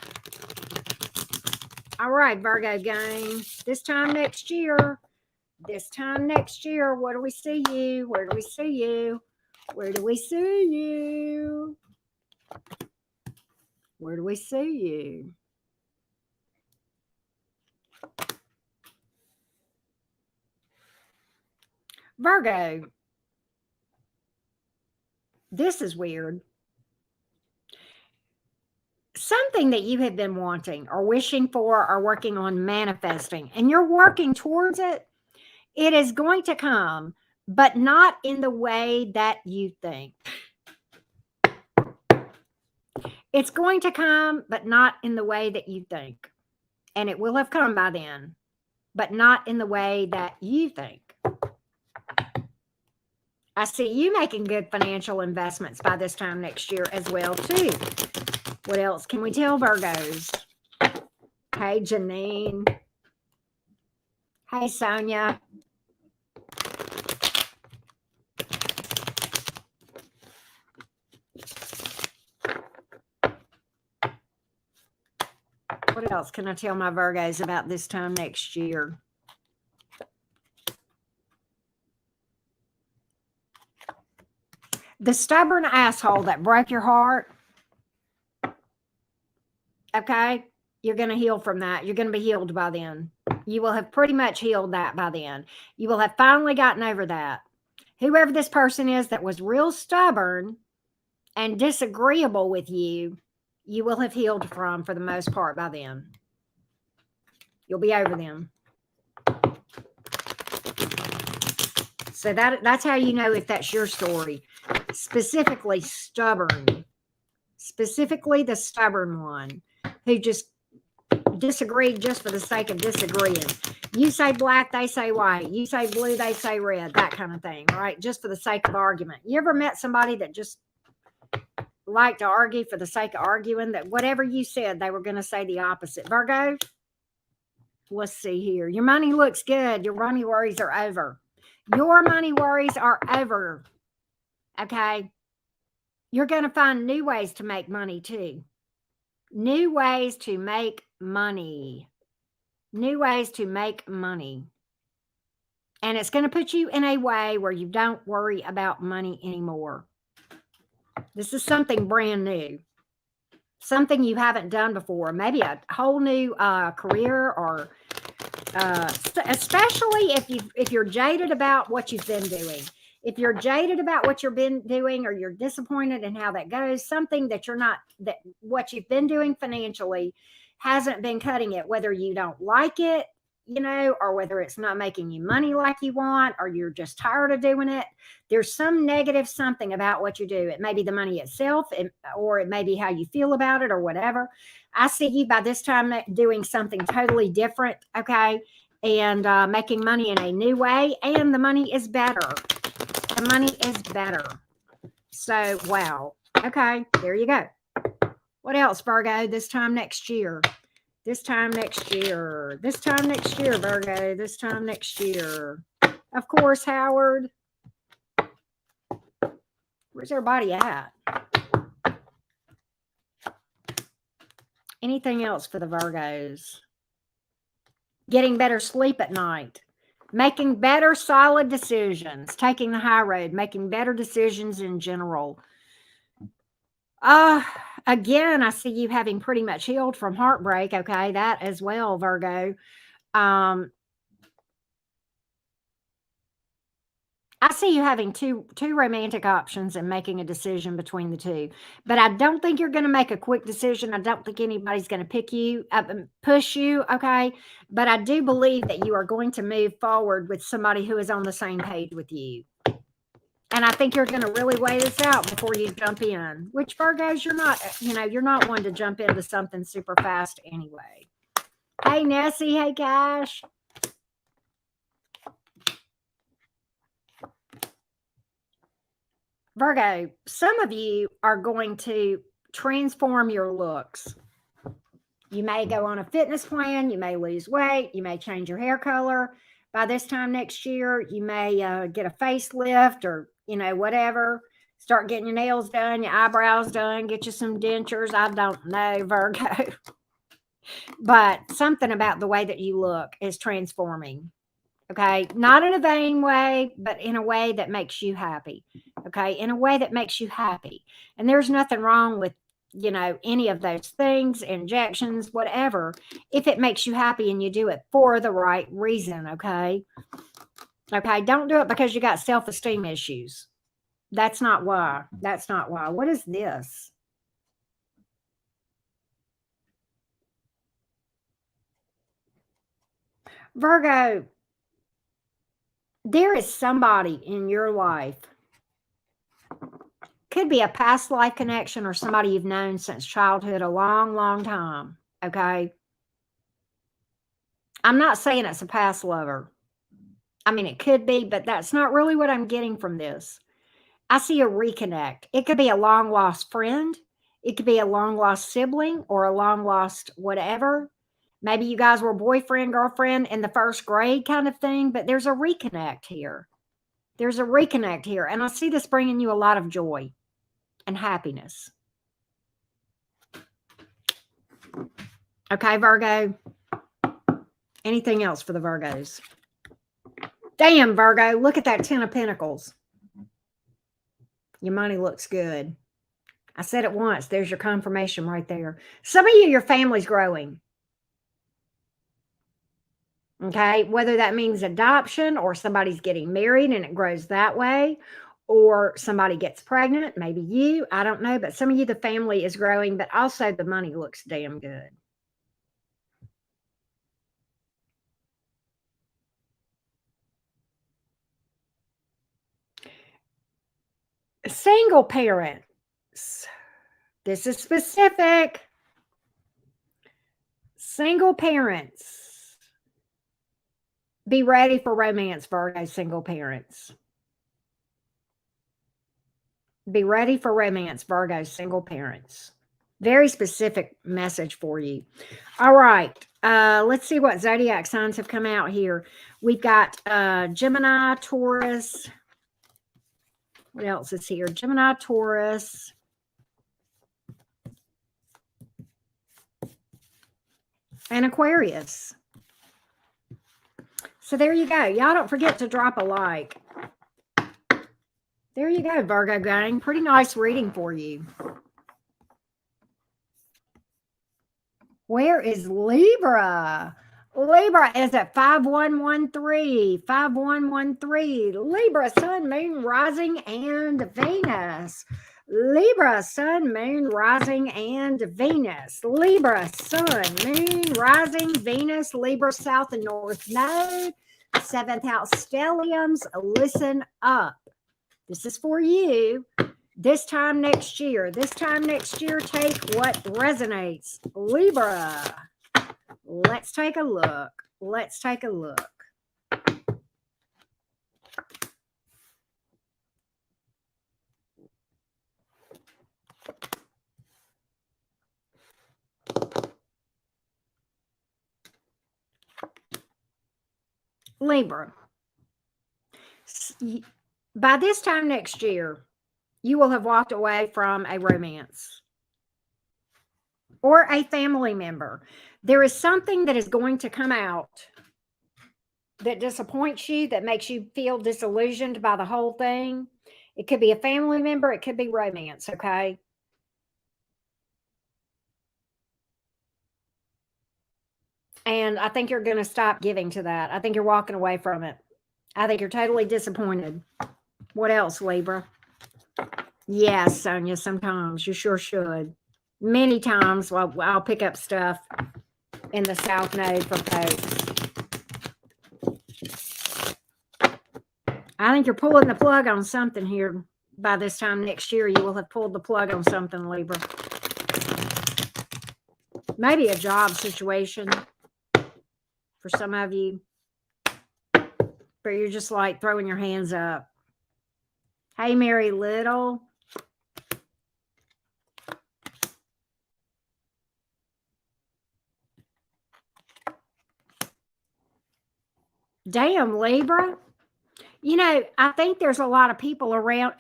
All right, Virgo gang. This time next year, where do we see you? Where do we see you? Where do we see you? Where do we see you? Virgo, this is weird. Something that you have been wanting or wishing for or working on manifesting, and you're working towards it, it is going to come, but not in the way that you think. It's going to come, but not in the way that you think. And it will have come by then, but not in the way that you think. I see you making good financial investments by this time next year as well, too. What else can we tell Virgos? Hey, Janine. Hey, Sonia. What else can I tell my Virgos about this time next year? The stubborn asshole that broke your heart, okay, you're going to heal from that. You're going to be healed by then. You will have pretty much healed that by then. You will have finally gotten over that. Whoever this person is that was real stubborn and disagreeable with you, you will have healed from for the most part by then. You'll be over them. So that's how you know if that's your story. Specifically stubborn. specifically the stubborn one who just disagreed just for the sake of disagreeing. You say black, they say white. You say blue, they say red. That kind of thing, right? Just for the sake of argument. You ever met somebody that just liked to argue for the sake of arguing, that whatever you said, they were going to say the opposite? Virgo, let's see here. Your money looks good. Your money worries are over. Your money worries are over. Okay? You're going to find new ways to make money too. New ways to make money. New ways to make money. And it's going to put you in a way where you don't worry about money anymore. This is something brand new. Something you haven't done before. Maybe a whole new career, or especially if you're jaded about what you've been doing. If you're jaded about what you've been doing, or you're disappointed in how that goes, something that what you've been doing financially hasn't been cutting it, whether you don't like it, or whether it's not making you money like you want, or you're just tired of doing it. There's some negative something about what you do. It may be the money itself, or it may be how you feel about it, or whatever. I see you by this time doing something totally different, okay? And making money in a new way, and the money is better. The money is better. So, wow. Okay, there you go. What else, Virgo, this time next year? This time next year. This time next year, Virgo. This time next year. Of course, Howard. Where's everybody at? Anything else for the Virgos? Getting better sleep at night. Making better solid decisions. Taking the high road. Making better decisions in general. Again, I see you having pretty much healed from heartbreak. Okay, that as well, Virgo. I see you having two romantic options and making a decision between the two. But I don't think you're going to make a quick decision. I don't think anybody's going to pick you up and push you, okay? But I do believe that you are going to move forward with somebody who is on the same page with you. And I think you're going to really weigh this out before you jump in. Which, Virgos, you're not one to jump into something super fast anyway. Hey, Nessie. Hey, Cash. Virgo, some of you are going to transform your looks. You may go on a fitness plan. You may lose weight. You may change your hair color. By this time next year, you may get a facelift, or, whatever. Start getting your nails done, your eyebrows done, get you some dentures. I don't know, Virgo. But something about the way that you look is transforming. Okay, not in a vain way, but in a way that makes you happy. Okay, in a way that makes you happy. And there's nothing wrong with, any of those things, injections, whatever, if it makes you happy and you do it for the right reason. Okay. Okay, don't do it because you got self-esteem issues. That's not why. That's not why. What is this? Virgo, there is somebody in your life, could be a past life connection or somebody you've known since childhood, a long, long time, okay? I'm not saying it's a past lover. I mean, it could be, but that's not really what I'm getting from this. I see a reconnect. It could be a long-lost friend. It could be a long-lost sibling, or a long-lost whatever. Maybe you guys were boyfriend, girlfriend in the first grade kind of thing, but there's a reconnect here. There's a reconnect here. And I see this bringing you a lot of joy and happiness. Okay, Virgo. Anything else for the Virgos? Damn, Virgo, look at that 10 of Pentacles. Your money looks good. I said it once. There's your confirmation right there. Some of you, your family's growing. Okay, whether that means adoption, or somebody's getting married and it grows that way, or somebody gets pregnant, maybe you, I don't know, but some of you, the family is growing, but also the money looks damn good. Single parents, This is specific. Single parents. Be ready for romance, Virgo, single parents. Be ready for romance, Virgo, single parents. Very specific message for you. All right. Let's see what zodiac signs have come out here. We've got Gemini, Taurus. What else is here? Gemini, Taurus. And Aquarius. So there you go. Y'all don't forget to drop a like. There you go, Virgo gang. Pretty nice reading for you. Where is Libra? Libra is at 5113. 5113. Libra, Sun, Moon, Rising, and Venus. Libra, Sun, Moon, Rising, and Venus. Libra, Sun, Moon, Rising, Venus, Libra, South and North Node. 7th house stelliums. Listen up. This is for you. This time next year. This time next year, take what resonates. Libra. Let's take a look. Let's take a look. Libra. By this time next year, you will have walked away from a romance or a family member. There is something that is going to come out that disappoints you, that makes you feel disillusioned by the whole thing. It could be a family member. It could be romance, okay? And I think you're going to stop giving to that. I think you're walking away from it. I think you're totally disappointed. What else, Libra? Yes, Sonia, sometimes. You sure should. Many times I'll pick up stuff in the South Node for folks. I think you're pulling the plug on something here. By this time next year, you will have pulled the plug on something, Libra. Maybe a job situation for some of you. But you're just like throwing your hands up. Hey, Mary Little. Damn, Libra. You know, I think there's a lot of people around.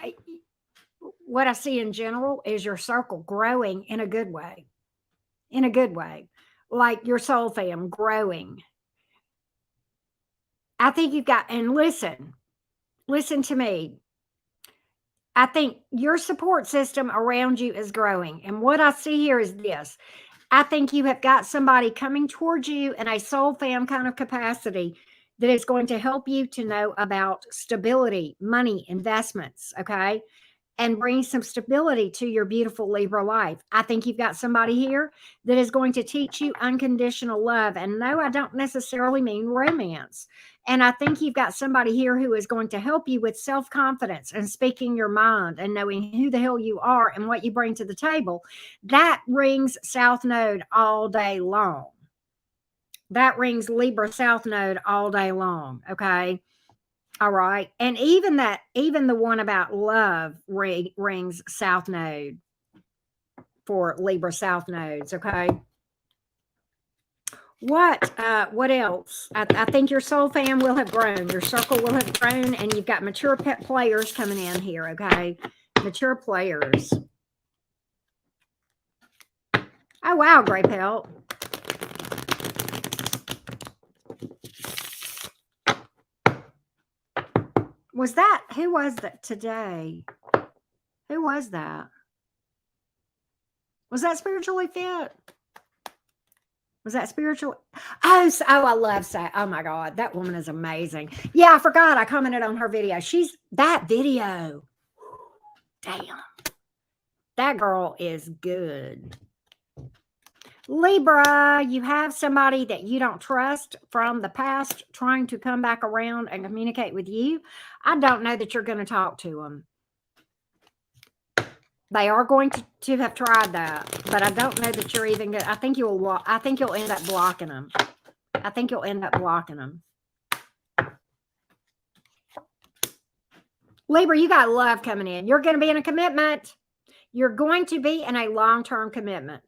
What I see in general is your circle growing in a good way. In a good way. Like your soul fam growing. I think you've got, and listen to me. I think your support system around you is growing. And what I see here is this. I think you have got somebody coming towards you in a soul fam kind of capacity that is going to help you to know about stability, money, investments, okay? And bring some stability to your beautiful Libra life. I think you've got somebody here that is going to teach you unconditional love. And no, I don't necessarily mean romance. And I think you've got somebody here who is going to help you with self-confidence and speaking your mind and knowing who the hell you are and what you bring to the table. That rings South Node all day long. That rings Libra South Node all day long, okay? All right. And even the one about love rings South Node for Libra South Nodes, okay? What else? I think your soul fam will have grown. Your circle will have grown, and you've got mature pet players coming in here, okay? Mature players. Oh, wow, Gray Pelt. Was that, who was that today? Who was that? Was that Spiritually Fit? Was that spiritual? Oh, I love Say. Oh my God, that woman is amazing. Yeah, I forgot. I commented on her video. That video. Damn. That girl is good. Libra, you have somebody that you don't trust from the past trying to come back around and communicate with you. I don't know that you're going to talk to them. They are going to have tried that, but I don't know that you're even good. I think you'll end up blocking them. I think you'll end up blocking them. Libra, you got love coming in. You're going to be in a commitment. You're going to be in a long-term commitment.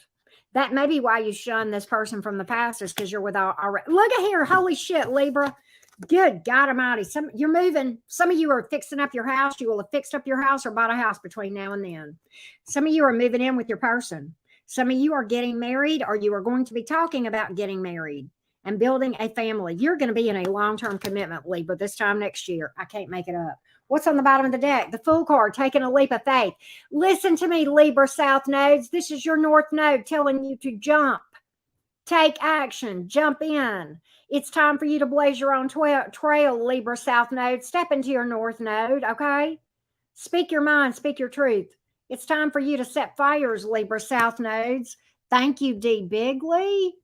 That may be why you shun this person from the past, is because you're with already. Look at here. Holy shit, Libra. Good God Almighty. You're moving. Some of you are fixing up your house. You will have fixed up your house or bought a house between now and then. Some of you are moving in with your person. Some of you are getting married, or you are going to be talking about getting married and building a family. You're going to be in a long-term commitment, Libra, this time next year. I can't make it up. What's on the bottom of the deck? The Fool card, taking a leap of faith. Listen to me, Libra South nodes. This is your North node telling you to jump. Take action. Jump in. It's time for you to blaze your own trail, Libra South node. Step into your North node, okay? Speak your mind. Speak your truth. It's time for you to set fires, Libra South nodes. Thank you, D. Bigley.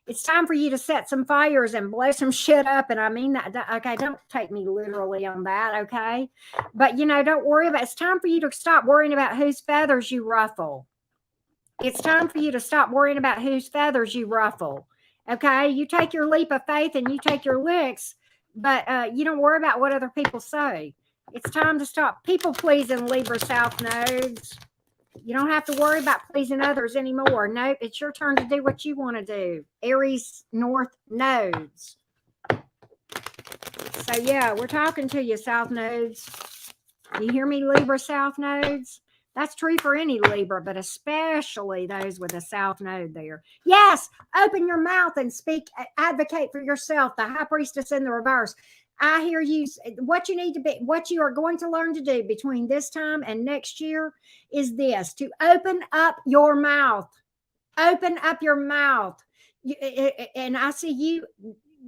It's time for you to set some fires and blow some shit up. And I mean that, okay, don't take me literally on that, okay? But, you know, don't worry about it. It's time for you to stop worrying about whose feathers you ruffle. It's time for you to stop worrying about whose feathers you ruffle, okay? You take your leap of faith and you take your licks, but you don't worry about what other people say. It's time to stop people pleasing, Libra South nodes. You don't have to worry about pleasing others anymore. Nope, it's your turn to do what you want to do. Aries North nodes. So, yeah, we're talking to you, South nodes. You hear me, Libra South nodes? That's true for any Libra, but especially those with a South node there. Yes, open your mouth and speak, advocate for yourself. The High Priestess in the reverse. I hear you. What you need to be, what you are going to learn to do between this time and next year is this: to open up your mouth. Open up your mouth. And I see you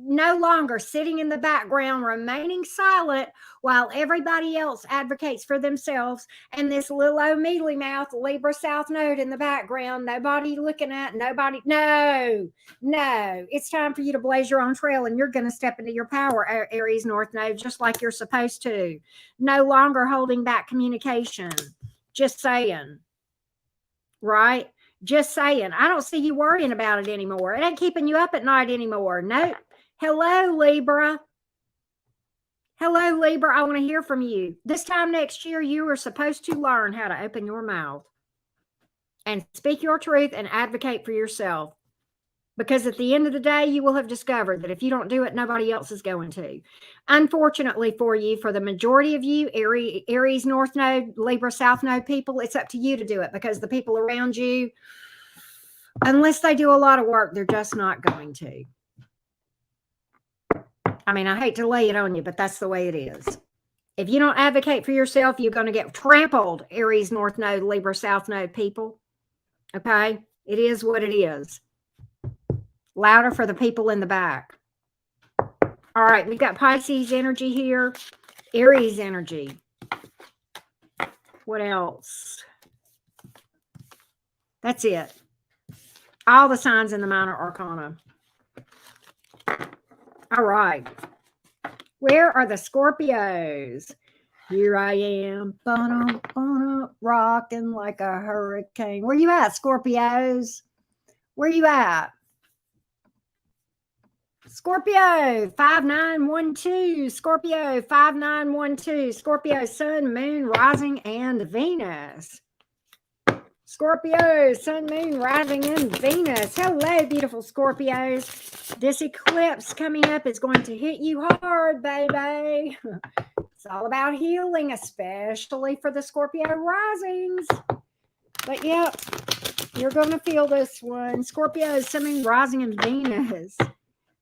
no longer sitting in the background, remaining silent while everybody else advocates for themselves. And this little old mealy mouth Libra South node in the background, nobody looking at, nobody. No, it's time for you to blaze your own trail, and you're going to step into your power, Aries North node, just like you're supposed to. No longer holding back communication. Just saying. Right? Just saying. I don't see you worrying about it anymore. It ain't keeping you up at night anymore. Nope. Hello, Libra. Hello, Libra. I want to hear from you. This time next year, you are supposed to learn how to open your mouth and speak your truth and advocate for yourself. Because at the end of the day, you will have discovered that if you don't do it, nobody else is going to. Unfortunately for you, for the majority of you, Aries North Node, Libra South Node people, it's up to you to do it, because the people around you, unless they do a lot of work, they're just not going to. I mean, I hate to lay it on you, but that's the way it is. If you don't advocate for yourself, you're going to get trampled, Aries North Node, Libra South Node people. Okay? It is what it is. Louder for the people in the back. All right, we've got Pisces energy here. Aries energy. What else? That's it. All the signs in the minor arcana. All right. Where are the Scorpios? Here I am, rocking like a hurricane. Where you at, Scorpios? Where you at? Scorpio 5912. Scorpio 5912. Scorpio Sun, Moon, Rising, and Venus. Scorpio, Sun, Moon, Rising, and Venus. Hello, beautiful Scorpios. This eclipse coming up is going to hit you hard, baby. It's all about healing, especially for the Scorpio risings. But yep, you're going to feel this one. Scorpio, Sun, Moon, Rising, and Venus.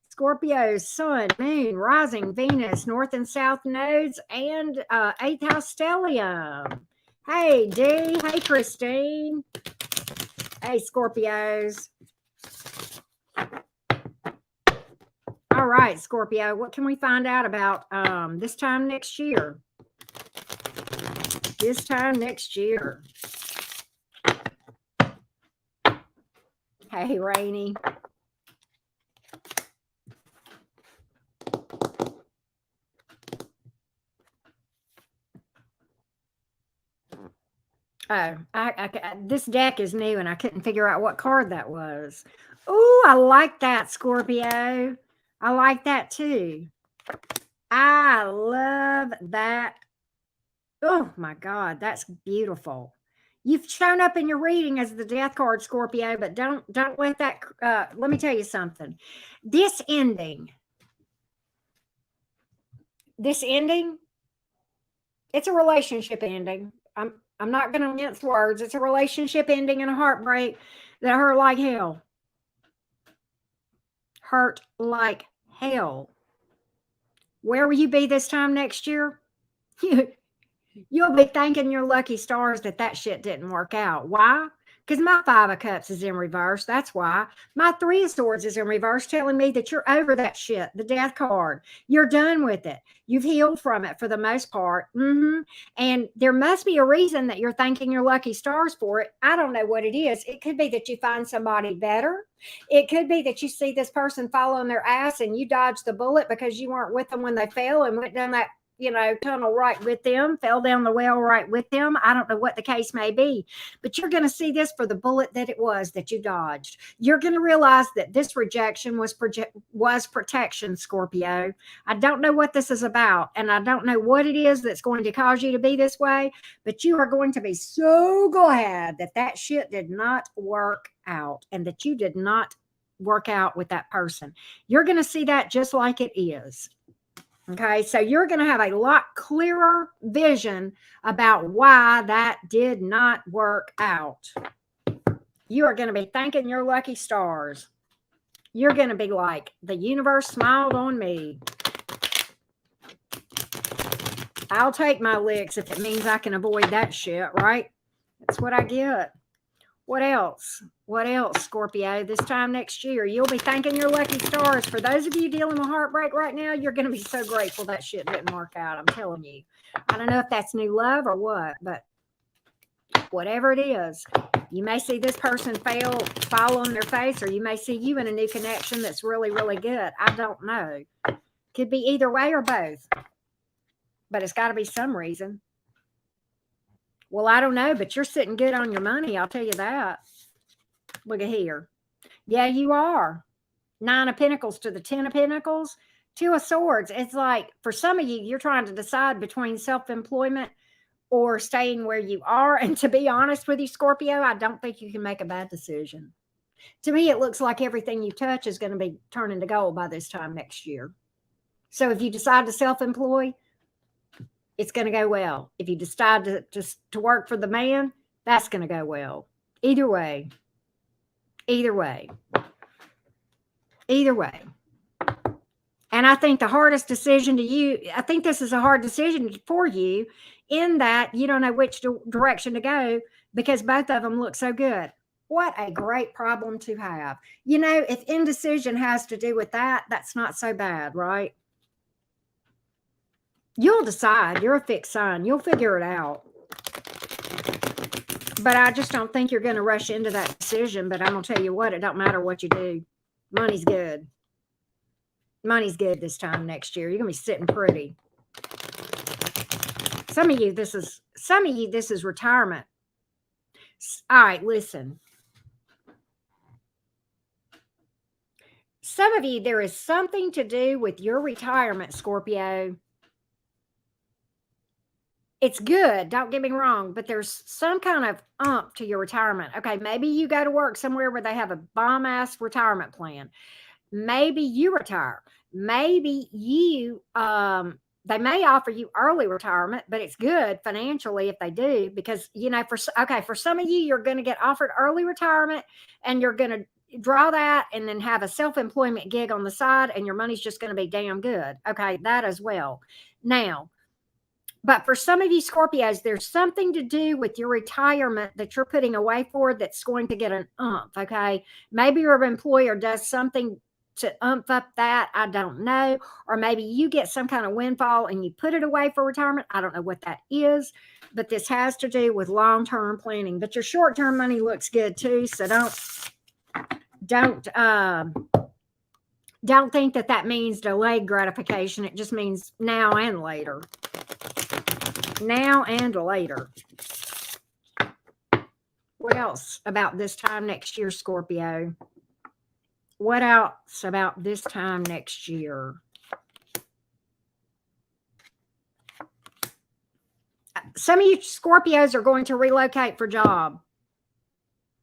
Scorpio, Sun, Moon, Rising, Venus, North and South nodes, and 8th house stellium. Hey, Dee. Hey, Christine. Hey, Scorpios. All right, Scorpio, what can we find out about this time next year? This time next year. Hey, Rainy. Oh, this deck is new and I couldn't figure out what card that was. Oh, I like that, Scorpio. I like that too. I love that. Oh my God, that's beautiful. You've shown up in your reading as the death card, Scorpio, but don't let that let me tell you something. This ending, it's a relationship ending. I'm not going to mince words. It's a relationship ending and a heartbreak that hurt like hell. Hurt like hell. Where will you be this time next year? You'll be thanking your lucky stars that shit didn't work out. Why? Because my 5 of Cups is in reverse. That's why. My 3 of Swords is in reverse, telling me that you're over that shit, the death card. You're done with it. You've healed from it for the most part. And there must be a reason that you're thanking your lucky stars for it. I don't know what it is. It could be that you find somebody better. It could be that you see this person fall on their ass and you dodged the bullet because you weren't with them when they fell and went down that tunnel right with them, fell down the well right with them. I don't know what the case may be, but you're going to see this for the bullet that it was that you dodged. You're going to realize that this rejection was protection, Scorpio. I don't know what this is about, and I don't know what it is that's going to cause you to be this way, but you are going to be so glad that shit did not work out and that you did not work out with that person. You're going to see that just like it is. Okay, so you're going to have a lot clearer vision about why that did not work out. You are going to be thanking your lucky stars. You're going to be like, the universe smiled on me. I'll take my licks if it means I can avoid that shit, right? That's what I get. What else? What else, Scorpio? This time next year, you'll be thanking your lucky stars. For those of you dealing with heartbreak right now, you're going to be so grateful that shit didn't work out. I'm telling you. I don't know if that's new love or what, but whatever it is, you may see this person fall on their face, or you may see you in a new connection that's really, really good. I don't know. Could be either way or both, but it's got to be some reason. Well, I don't know, but you're sitting good on your money. I'll tell you that. Look at here. Yeah, you are. 9 of Pentacles to the 10 of Pentacles. 2 of Swords. It's like, for some of you, you're trying to decide between self-employment or staying where you are. And to be honest with you, Scorpio, I don't think you can make a bad decision. To me, it looks like everything you touch is going to be turning to gold by this time next year. So if you decide to self-employ, it's going to go well. If you decide to work for the man, that's going to go well. Either way. Either way. Either way. And I think the hardest decision I think this is a hard decision for you, in that you don't know which direction to go because both of them look so good. What a great problem to have. If indecision has to do with that, that's not so bad, right? You'll decide. You're a fixed sign. You'll figure it out. But I just don't think you're going to rush into that decision. But I'm going to tell you what, it don't matter what you do. Money's good. Money's good this time next year. You're going to be sitting pretty. Some of you, this is retirement. All right, listen. Some of you, there is something to do with your retirement, Scorpio. It's good, don't get me wrong, but there's some kind of to your retirement. Okay, maybe you go to work somewhere where they have a bomb-ass retirement plan. Maybe you retire. Maybe you, they may offer you early retirement, but it's good financially if they do, because, for some of you, you're going to get offered early retirement and you're going to draw that and then have a self-employment gig on the side and your money's just going to be damn good. Okay, that as well. Now, but for some of you Scorpios, there's something to do with your retirement that you're putting away for that's going to get an umph, okay? Maybe your employer does something to umph up that. I don't know. Or maybe you get some kind of windfall and you put it away for retirement. I don't know what that is, but this has to do with long-term planning. But your short-term money looks good too, so don't think that means delayed gratification. It just means now and later. Now and later. What else about this time next year, Scorpio? What else about this time next year? Some of you Scorpios are going to relocate for a job.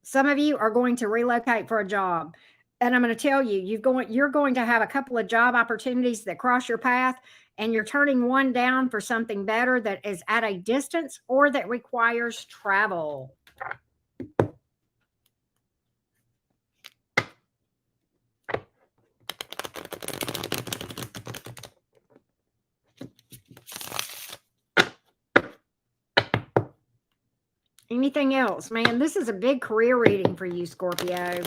Some of you are going to relocate for a job. And I'm going to tell you, you're going to have a couple of job opportunities that cross your path, and you're turning one down for something better that is at a distance or that requires travel. Anything else? Man, this is a big career reading for you, Scorpio.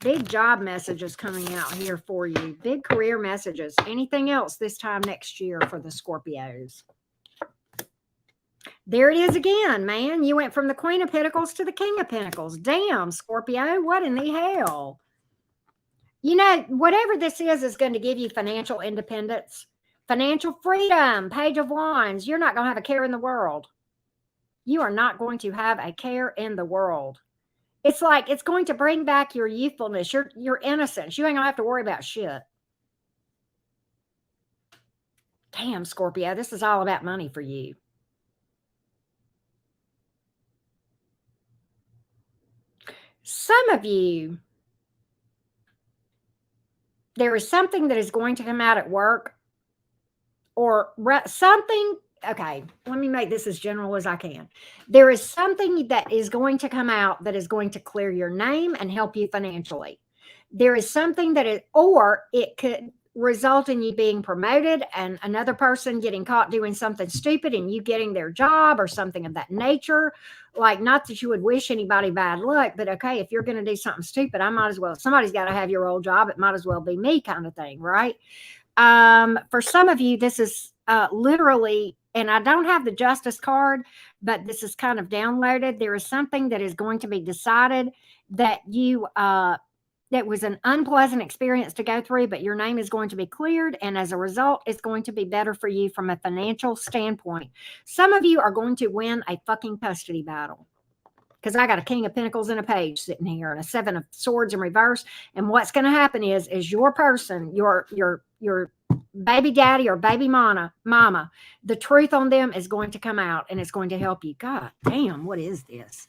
Big job messages coming out here for you. Big career messages. Anything else this time next year for the Scorpios? There it is again, man. You went from the Queen of Pentacles to the King of Pentacles. Damn, Scorpio, what in the hell? You know, whatever this is going to give you financial independence, financial freedom, Page of Wands. You're not going to have a care in the world. You are not going to have a care in the world. It's like it's going to bring back your youthfulness, your innocence. You ain't going to have to worry about shit. Damn, Scorpio, this is all about money for you. Some of you, there is something that is going to come out at work or something. Okay, let me make this as general as I can. There is something that is going to come out that is going to clear your name and help you financially. There is something that is, or it could result in you being promoted and another person getting caught doing something stupid and you getting their job or something of that nature. Like, not that you would wish anybody bad luck, but okay, if you're going to do something stupid, I might as well, somebody's got to have your old job. It might as well be me, kind of thing, right? For some of you, this is literally, and I don't have the Justice card, but this is kind of downloaded. There is something that is going to be decided that you, that was an unpleasant experience to go through, but your name is going to be cleared. And as a result, it's going to be better for you from a financial standpoint. Some of you are going to win a fucking custody battle. Because I got a King of Pentacles and a Page sitting here and a Seven of Swords in reverse. And what's going to happen is your person, your baby daddy or baby mama, the truth on them is going to come out and it's going to help you. God damn, what is this?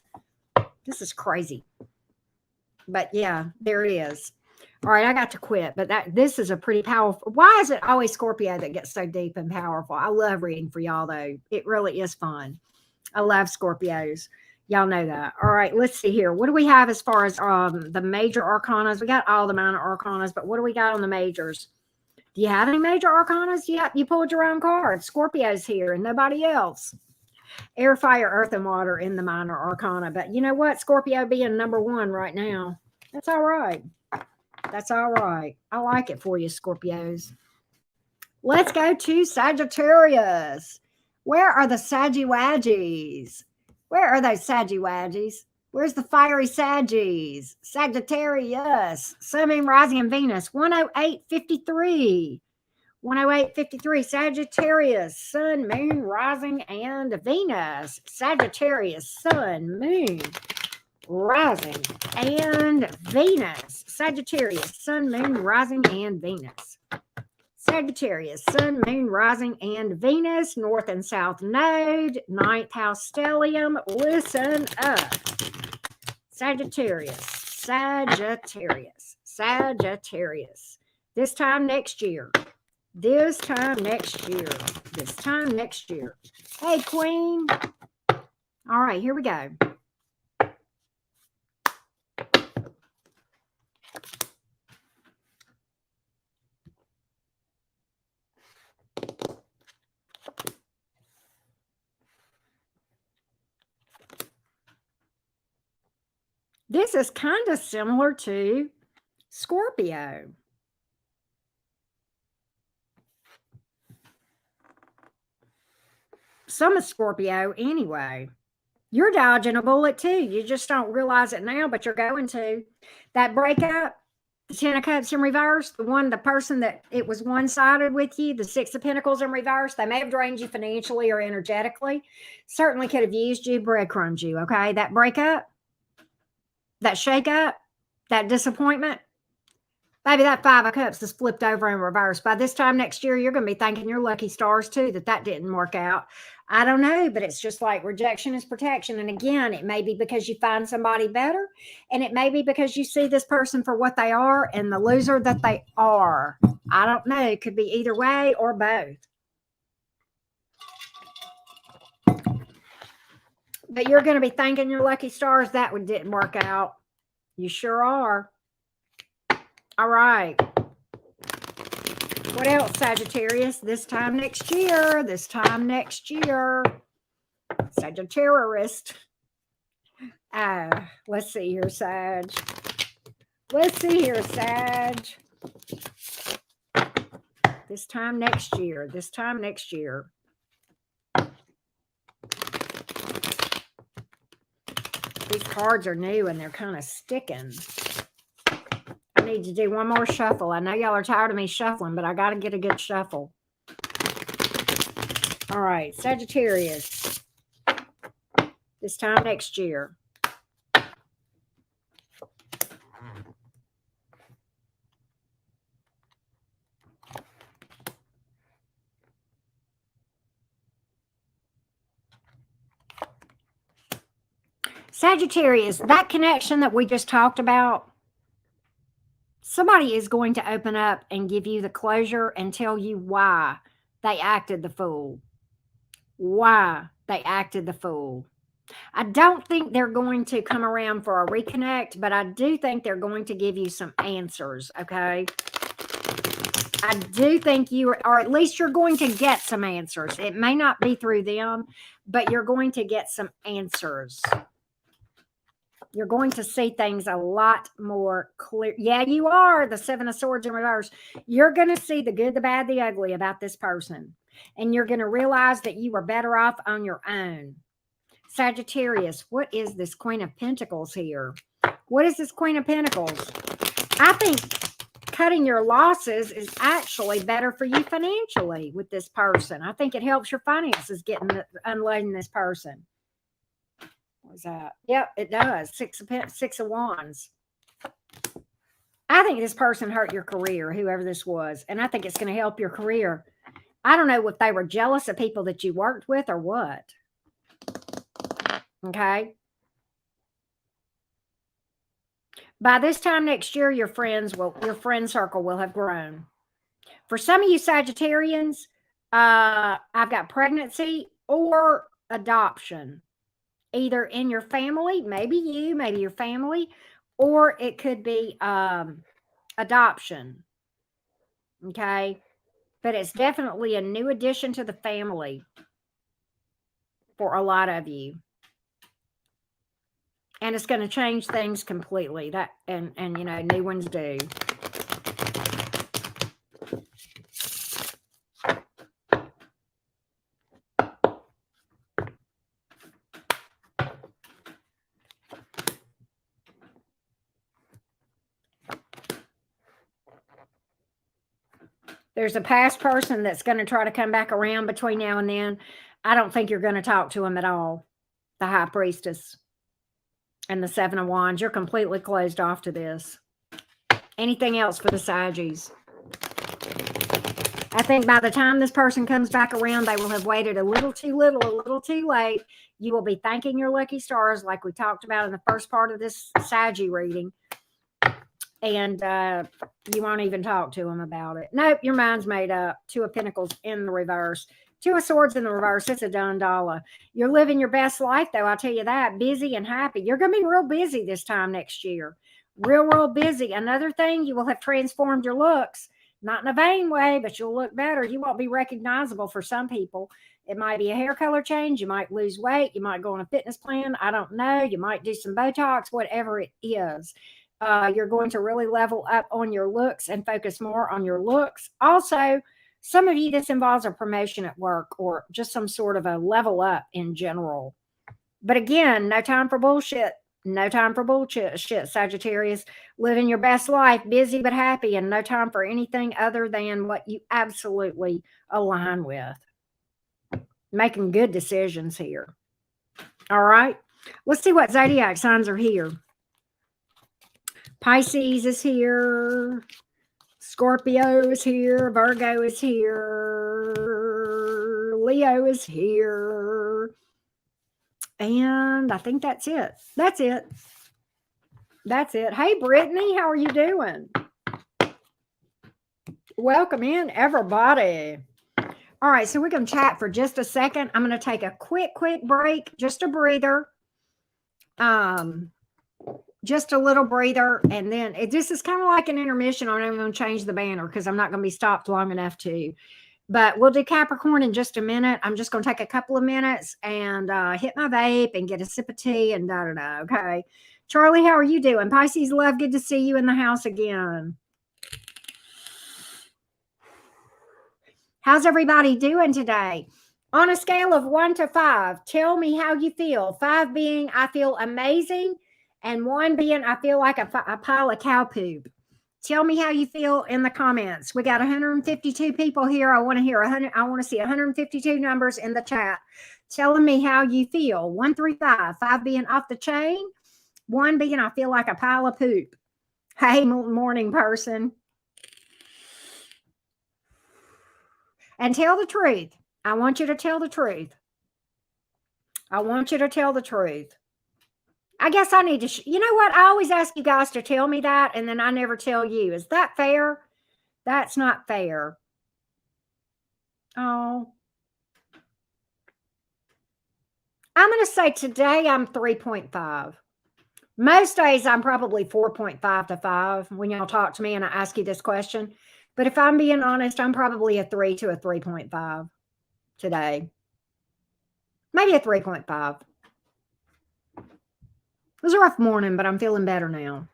This is crazy. But yeah, there it is. All right, I got to quit. But this is a pretty powerful. Why is it always Scorpio that gets so deep and powerful? I love reading for y'all, though. It really is fun. I love Scorpios. Y'all know that. All right, let's see here. What do we have as far as the major arcanas? We got all the minor arcanas, but what do we got on the majors? Do you have any major arcanas? Yep, you pulled your own card. Scorpio's here and nobody else. Air, fire, earth, and water in the minor arcana. But you know what? Scorpio being number one right now. That's all right. That's all right. I like it for you, Scorpios. Let's go to Sagittarius. Where are the Saggy-Waggies? Where are those Saggy-Waggies? Where's the fiery Saggies? Sagittarius. Sun, Moon, Rising, and Venus. 108.53. 108.53. Sagittarius. Sun, Moon, Rising, and Venus. Sagittarius. Sun, Moon, Rising, and Venus. Sagittarius. Sun, Moon, Rising, and Venus. Sagittarius, Sun, Moon, Rising, and Venus, North and South Node, 9th house stellium. Listen up. Sagittarius, Sagittarius, Sagittarius. This time next year. This time next year. This time next year. Hey, Queen. All right, here we go. This is kind of similar to Scorpio. Some of Scorpio anyway. You're dodging a bullet too. You just don't realize it now, but you're going to. That breakup, The Ten of Cups in reverse, the person that it was one-sided with you, the Six of Pentacles in reverse, they may have drained you financially or energetically. Certainly could have used you, breadcrumbed you, okay? That breakup, that shakeup, that disappointment, maybe that Five of Cups is flipped over in reverse. By this time next year, you're going to be thanking your lucky stars too that didn't work out. I don't know, but it's just like rejection is protection. And again, it may be because you find somebody better, and it may be because you see this person for what they are and the loser that they are. I don't know. It could be either way or both. But you're going to be thanking your lucky stars that one didn't work out. You sure are. All right. What else, Sagittarius? This time next year. This time next year. Sagittarius. Let's see here, Sag. Let's see here, Sag. This time next year. This time next year. These cards are new and they're kind of sticking. I need to do one more shuffle. I know y'all are tired of me shuffling, but I got to get a good shuffle. All right, Sagittarius. This time next year. Sagittarius, that connection that we just talked about, somebody is going to open up and give you the closure and tell you why they acted the fool. Why they acted the fool. I don't think they're going to come around for a reconnect, but I do think they're going to give you some answers, okay? I do think you, or at least you're going to get some answers. It may not be through them, but you're going to get some answers. You're going to see things a lot more clear. Yeah, you are. The Seven of Swords in reverse. You're going to see the good, the bad, the ugly about this person. And you're going to realize that you are better off on your own. Sagittarius, what is this Queen of Pentacles here? What is this Queen of Pentacles? I think cutting your losses is actually better for you financially with this person. I think it helps your finances unloading this person. What's that? Yep, it does. Six of Wands. I think this person hurt your career, whoever this was, and I think it's going to help your career. I don't know if they were jealous of people that you worked with or what. Okay. By this time next year, your friend circle will have grown. For some of you Sagittarians, I've got pregnancy or adoption. Either in your family, maybe you, maybe your family, or it could be adoption. Okay. But it's definitely a new addition to the family for a lot of you. And it's going to change things completely. And you know, new ones do. There's a past person that's going to try to come back around between now and then. I don't think you're going to talk to them at all. The High Priestess and the Seven of Wands. You're completely closed off to this. Anything else for the Saggies? I think by the time this person comes back around, they will have waited a little too late. You will be thanking your lucky stars like we talked about in the first part of this Saggy reading. And you won't even talk to them about it. Nope, your mind's made up. Two of Pentacles in the reverse. Two of Swords in the reverse. It's a done dollar. You're living your best life, though, I'll tell you that. Busy and happy. You're going to be real busy this time next year. Real busy. Another thing, you will have transformed your looks. Not in a vain way, but you'll look better. You won't be recognizable for some people. It might be a hair color change. You might lose weight. You might go on a fitness plan. I don't know. You might do some Botox, whatever it is. You're going to really level up on your looks and focus more on your looks. Also, some of you, this involves a promotion at work or just some sort of a level up in general. But again, no time for bullshit. No time for bullshit, Sagittarius. Living your best life, busy but happy, and no time for anything other than what you absolutely align with. Making good decisions here. All right. Let's see what zodiac signs are here. Pisces is here. Scorpio is here. Virgo is here. Leo is here. And I think that's it. That's it. That's it. Hey, Brittany, how are you doing? Welcome in, everybody. All right, so we're going to chat for just a second. I'm going to take a quick break, just a breather. Just a little breather, and then this is kind of like an intermission. I'm not even going to change the banner because I'm not going to be stopped long enough to. But we'll do Capricorn in just a minute. I'm just going to take a couple of minutes and hit my vape and get a sip of tea and da-da-da, okay? Charlie, how are you doing? Pisces love, good to see you in the house again. How's everybody doing today? On a scale of 1 to 5, tell me how you feel. 5 being I feel amazing, and 1 being I feel like a pile of cow poop. Tell me how you feel in the comments. We got 152 people here. I want to hear 100. I want to see 152 numbers in the chat telling me how you feel. 1 through 5. 5 being off the chain. 1 being I feel like a pile of poop. Hey, morning person. And tell the truth. I want you to tell the truth. I want you to tell the truth. I guess I need to, you know what? I always ask you guys to tell me that, and then I never tell you. Is that fair? That's not fair. Oh. I'm going to say today I'm 3.5. Most days I'm probably 4.5 to 5 when y'all talk to me and I ask you this question. But if I'm being honest, I'm probably a 3 to a 3.5 today. Maybe a 3.5. It was a rough morning, but I'm feeling better now.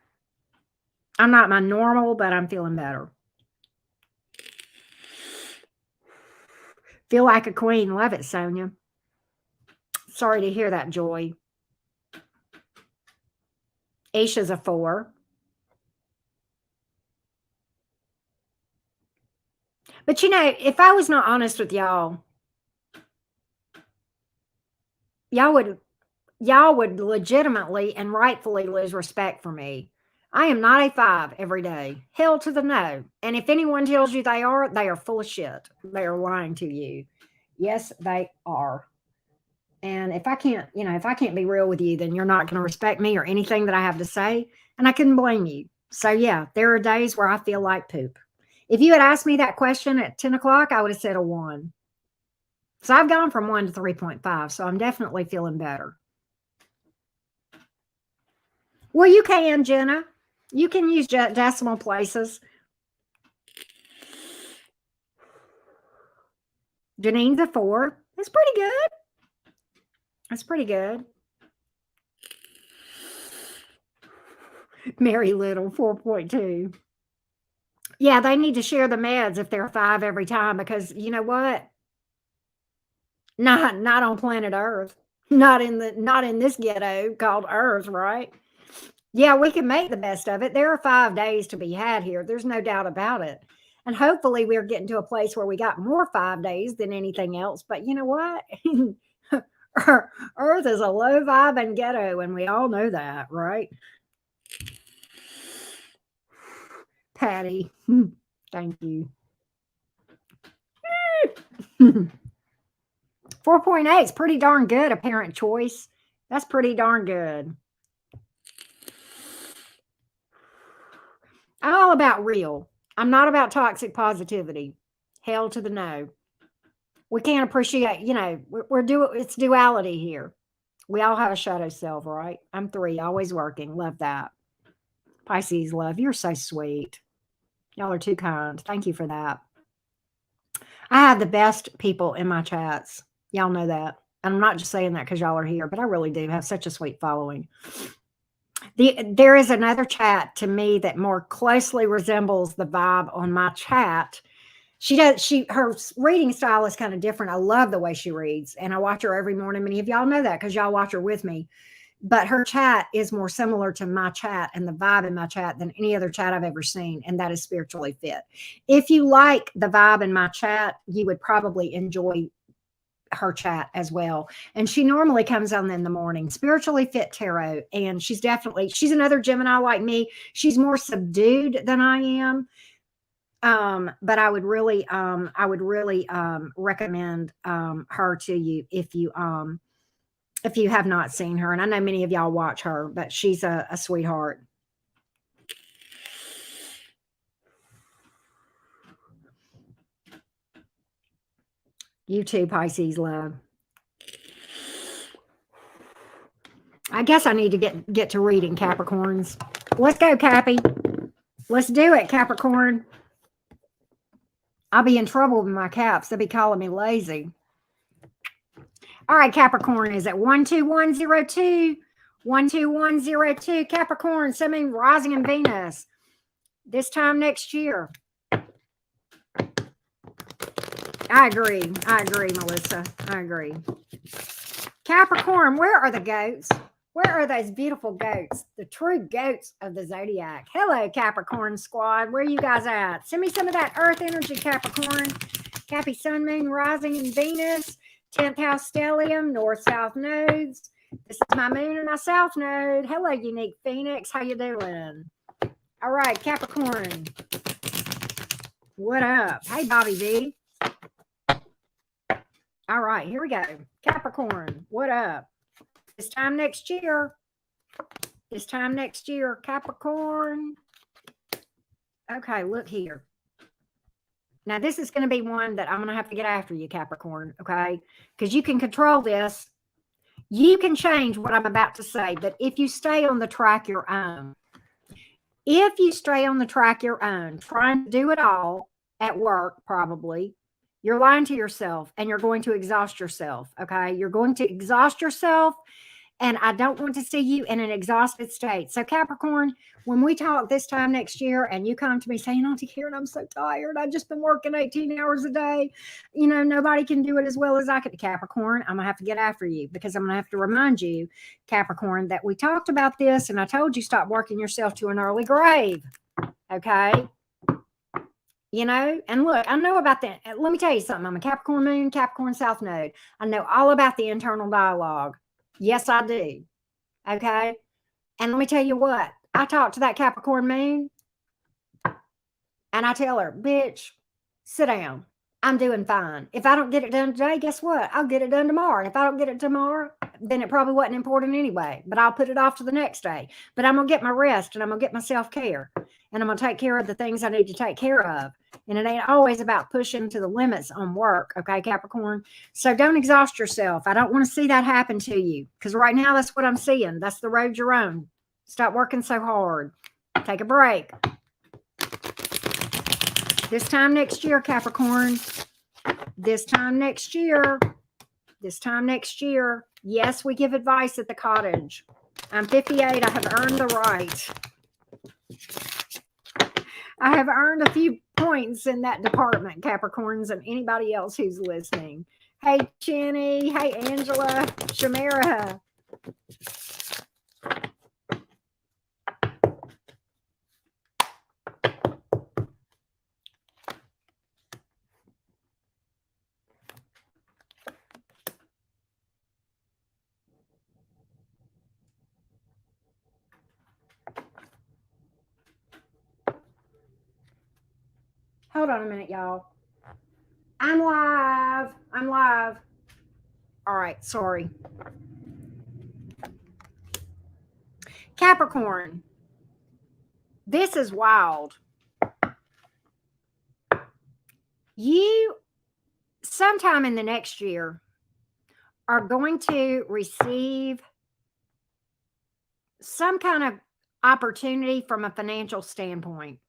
I'm not my normal, but I'm feeling better. Feel like a queen. Love it, Sonia. Sorry to hear that, Joy. Aisha's a 4. But you know, if I was not honest with y'all, y'all would legitimately and rightfully lose respect for me. I am not a 5 every day. Hell to the no. And if anyone tells you they are full of shit. They are lying to you. Yes, they are. And if I can't, if I can't be real with you, then you're not going to respect me or anything that I have to say. And I couldn't blame you. So yeah, there are days where I feel like poop. If you had asked me that question at 10 o'clock, I would have said a 1. So I've gone from 1 to 3.5. So I'm definitely feeling better. Well, you can, Jenna. You can use decimal places. Janine's a 4. That's pretty good. That's pretty good. Mary Little, 4.2. Yeah, they need to share the meds if they're 5 every time, because you know what? Not on planet Earth. Not in this ghetto called Earth, right? Yeah, we can make the best of it. There are 5 days to be had here. There's no doubt about it. And hopefully we're getting to a place where we got more 5 days than anything else. But you know what? Earth is a low vibe and ghetto, and we all know that, right? Patty, thank you. 4.8 is pretty darn good, a parent choice. That's pretty darn good. I'm all about real. I'm not about toxic positivity. Hell to the no. We can't appreciate, it's duality here. We all have a shadow self, right? I'm 3, always working. Love that. Pisces love, you're so sweet. Y'all are too kind. Thank you for that. I have the best people in my chats. Y'all know that. And I'm not just saying that because y'all are here, but I really do have such a sweet following. There is another chat to me that more closely resembles the vibe on my chat. Her reading style is kind of different. I love the way she reads, and I watch her every morning. Many of y'all know that because y'all watch her with me. but her chat is more similar to my chat and the vibe in my chat than any other chat I've ever seen, and that is Spiritually Fit. If you like the vibe in my chat, you would probably enjoy her chat as well. And she normally comes on in the morning. Spiritually Fit Tarot, and she's another Gemini like me. She's more subdued than I am. But I would really recommend her to you if you have not seen her. And I know many of y'all watch her, but she's a sweetheart. You too, Pisces love. I guess I need to get to reading, Capricorns. Let's go, Cappy. Let's do it, Capricorn. I'll be in trouble with my caps. They'll be calling me lazy. All right, Capricorn is at 12102. 12102. Capricorn, Sun, rising in Venus. This time next year. I agree, Melissa. I agree. Capricorn, where are the goats? Where are those beautiful goats? The true goats of the zodiac. Hello, Capricorn squad. Where are you guys at? Send me some of that earth energy, Capricorn. Happy Sun, Moon, rising in Venus. 10th house stellium, north-south nodes. This is my moon and my south node. Hello, Unique Phoenix. How you doing? All right, Capricorn. What up? Hey, Bobby V. All right, here we go. Capricorn, what up? This time next year. This time next year, Capricorn. Okay, look here. Now, this is going to be one that I'm going to have to get after you, Capricorn, okay? Because you can control this. You can change what I'm about to say, but if you stay on the track you're on, trying to do it all at work, probably, you're lying to yourself and you're going to exhaust yourself, okay? You're going to exhaust yourself, and I don't want to see you in an exhausted state. So, Capricorn, when we talk this time next year and you come to me saying, Auntie Karen, I'm so tired. I've just been working 18 hours a day. You know, nobody can do it as well as I could. Capricorn, I'm going to have to get after you because I'm going to have to remind you, Capricorn, that we talked about this and I told you stop working yourself to an early grave, okay? You know, and look, I know about that. Let me tell you something. I'm a Capricorn moon, Capricorn south node. I know all about the internal dialogue. Yes, I do. Okay. And let me tell you what, I talk to that Capricorn moon and I tell her, bitch, sit down. I'm doing fine. If I don't get it done today, guess what? I'll get it done tomorrow. And if I don't get it tomorrow, then it probably wasn't important anyway, but I'll put it off to the next day. But I'm going to get my rest and I'm going to get my self-care and I'm going to take care of the things I need to take care of. And it ain't always about pushing to the limits on work. Okay, Capricorn. So don't exhaust yourself. I don't want to see that happen to you because right now that's what I'm seeing. That's the road you're on. Stop working so hard. Take a break. This time next year, Capricorn. This time next year. Yes, we give advice at the cottage. I'm 58. I have earned the right. I have earned a few points in that department, Capricorns, and anybody else who's listening. Hey, Jenny. Hey, Angela. Shamira. Hold on a minute, y'all. I'm live. All right, sorry. Capricorn, this is wild. You, sometime in the next year, are going to receive some kind of opportunity from a financial standpoint.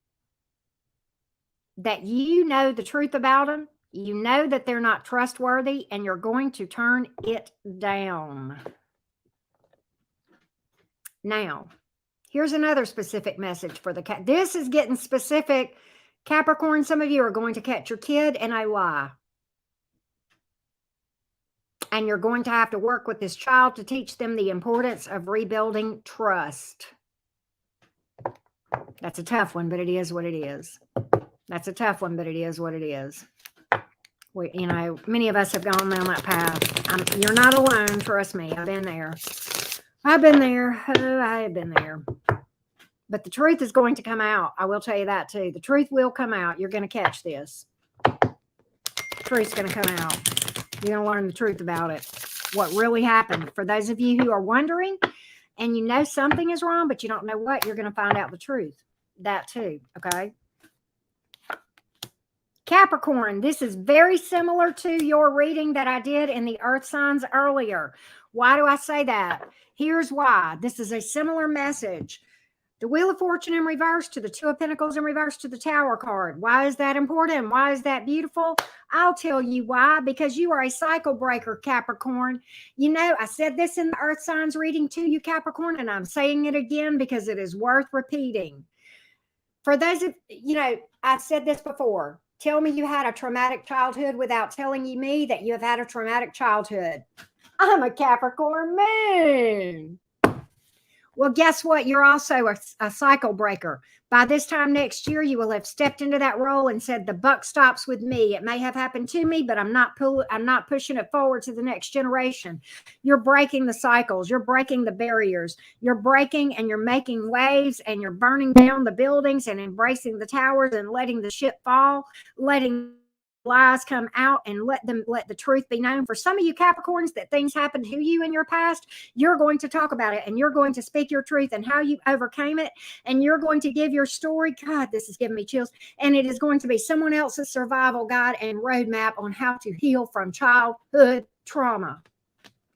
That you know the truth about them, you know that they're not trustworthy, and you're going to turn it down. Now, here's another specific message for the cat. This is getting specific. Capricorn, some of you are going to catch your kid in a lie. And you're going to have to work with this child to teach them the importance of rebuilding trust. That's a tough one, but it is what it is. That's a tough one, but it is what it is. We, you know, many of us have gone down that path. You're not alone. Trust me. I've been there. I've been there. Oh, I have been there. But the truth is going to come out. I will tell you that too. The truth will come out. You're going to catch this. The truth's going to come out. You're going to learn the truth about it. What really happened. For those of you who are wondering and you know something is wrong, but you don't know what, you're going to find out the truth. That too. Okay. Capricorn, this is very similar to your reading that I did in the earth signs earlier. Why do I say that? Here's why. This is a similar message. The Wheel of Fortune in reverse to the Two of Pentacles in reverse to the Tower card. Why is that important? Why is that beautiful? I'll tell you why. Because you are a cycle breaker, Capricorn. You know, I said this in the earth signs reading to you, Capricorn, and I'm saying it again because it is worth repeating. For those of, you know, I've said this before. Tell me you had a traumatic childhood without telling me that you have had a traumatic childhood. I'm a Capricorn moon. Well, guess what? You're also a cycle breaker. By this time next year, you will have stepped into that role and said, the buck stops with me. It may have happened to me, but I'm not pushing it forward to the next generation. You're breaking the cycles. You're breaking the barriers. You're breaking and you're making waves and you're burning down the buildings and embracing the towers and letting the ship fall, letting lies come out and let the truth be known. For some of you Capricorns, that things happened to you in your past, you're going to talk about it and you're going to speak your truth and how you overcame it, and you're going to give your story. God, this is giving me chills. And it is going to be someone else's survival guide and roadmap on how to heal from childhood trauma.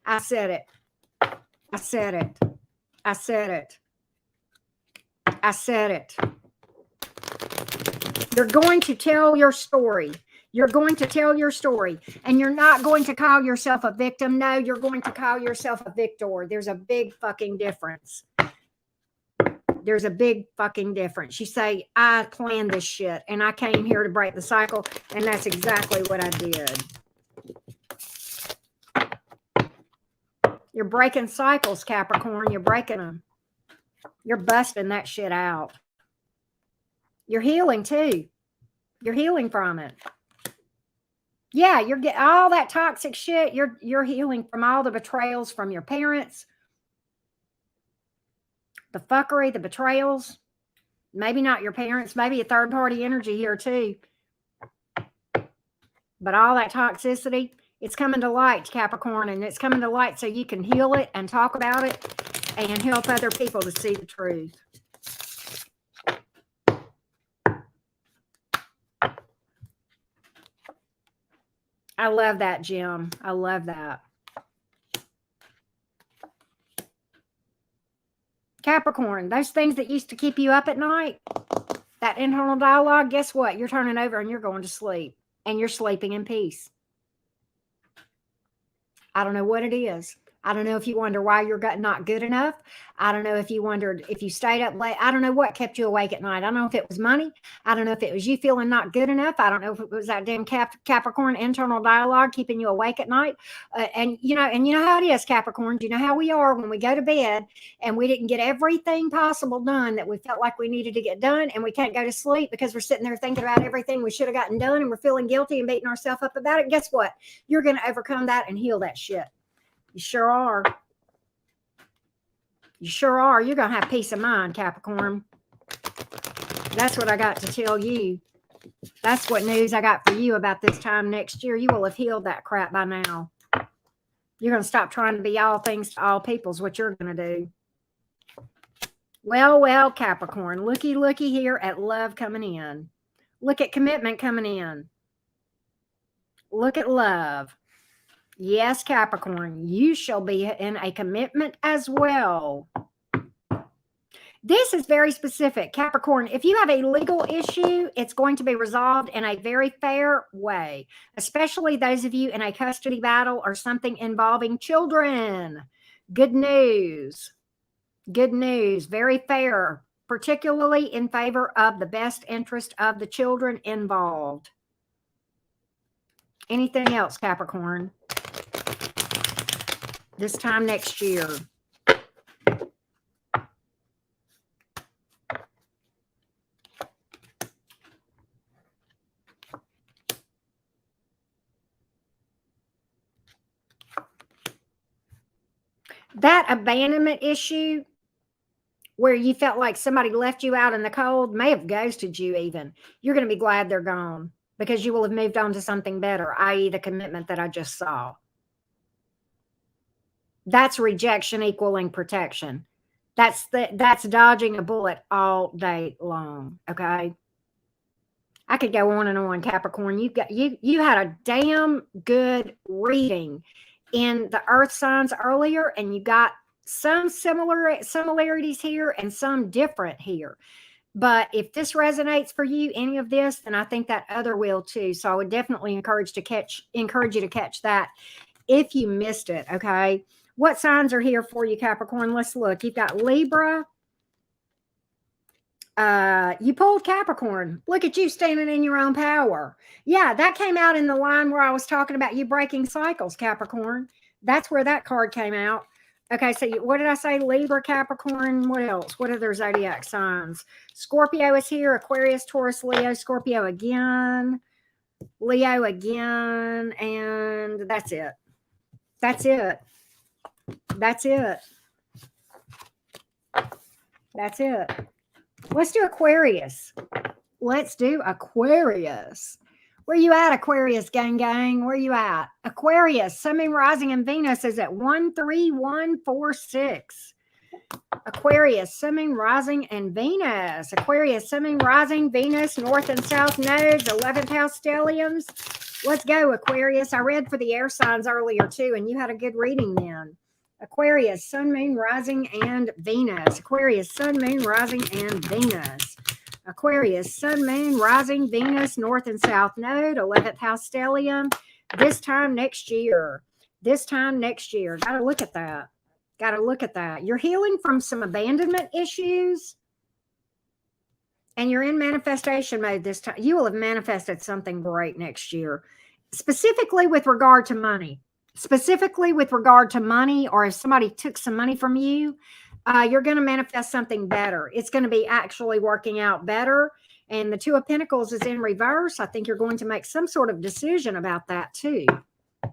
I said it. I said it. I said it. I said it. You're going to tell your story. You're going to tell your story, and you're not going to call yourself a victim. No, you're going to call yourself a victor. There's a big fucking difference. There's a big fucking difference. You say, I planned this shit, and I came here to break the cycle, and that's exactly what I did. You're breaking cycles, Capricorn. You're breaking them. You're busting that shit out. You're healing, too. You're healing from it. Yeah, you're getting all that toxic shit. You're healing from all the betrayals from your parents. The fuckery, the betrayals. Maybe not your parents. Maybe a third-party energy here too. But all that toxicity, it's coming to light, Capricorn. And it's coming to light so you can heal it and talk about it and help other people to see the truth. I love that, Jim. I love that. Capricorn, those things that used to keep you up at night, that internal dialogue, guess what? You're turning over and you're going to sleep. And you're sleeping in peace. I don't know what it is. I don't know if you wonder why you're not good enough. I don't know if you wondered if you stayed up late. I don't know what kept you awake at night. I don't know if it was money. I don't know if it was you feeling not good enough. I don't know if it was that damn Capricorn internal dialogue keeping you awake at night. And you know how it is, Capricorn. You know how we are when we go to bed and we didn't get everything possible done that we felt like we needed to get done, and we can't go to sleep because we're sitting there thinking about everything we should have gotten done, and we're feeling guilty and beating ourselves up about it. Guess what? You're going to overcome that and heal that shit. You sure are. You sure are. You're going to have peace of mind, Capricorn. That's what I got to tell you. That's what news I got for you about this time next year. You will have healed that crap by now. You're going to stop trying to be all things to all people is what you're going to do. Well, Capricorn. Looky here at love coming in. Look at commitment coming in. Look at love. Yes, Capricorn, you shall be in a commitment as well. This is very specific. Capricorn, if you have a legal issue, it's going to be resolved in a very fair way, especially those of you in a custody battle or something involving children. Good news. Good news. Very fair, particularly in favor of the best interest of the children involved. Anything else, Capricorn? this time next year. That abandonment issue where you felt like somebody left you out in the cold, may have ghosted you even. You're going to be glad they're gone because you will have moved on to something better, i.e. the commitment that I just saw. That's rejection equaling protection. That's dodging a bullet all day long, okay? I could go on and on, Capricorn. You had a damn good reading in the earth signs earlier, and you got some similarities here and some different here. But if this resonates for you, any of this, then I think that other will too. So I would definitely encourage you to catch that if you missed it. Okay. What signs are here for you, Capricorn? Let's look. You've got Libra. You pulled Capricorn. Look at you standing in your own power. Yeah, that came out in the line where I was talking about you breaking cycles, Capricorn. That's where that card came out. Okay, so what did I say? Libra, Capricorn. What else? What other zodiac signs? Scorpio is here. Aquarius, Taurus, Leo, Scorpio again. Leo again. And that's it. That's it. That's it. That's it. Let's do Aquarius. Let's do Aquarius. Where you at, Aquarius gang? Where you at? Aquarius, Sun, Moon, Rising, and Venus is at 13146. Aquarius, Sun, Moon, Rising, and Venus. Aquarius, Sun, Moon, Rising, Venus, North and South nodes, 11th house stelliums. Let's go, Aquarius. I read for the air signs earlier too, and you had a good reading then. Aquarius, Sun, Moon, Rising, and Venus. Aquarius, Sun, Moon, Rising, and Venus. Aquarius, Sun, Moon, Rising, Venus, North and South node, 11th house stellium. This time next year. This time next year. Got to look at that. Got to look at that. You're healing from some abandonment issues. And you're in manifestation mode this time. You will have manifested something great next year. Specifically with regard to money. Specifically with regard to money, or if somebody took some money from you, you're going to manifest something better. It's going to be actually working out better. And the Two of Pentacles is in reverse. I think you're going to make some sort of decision about that too.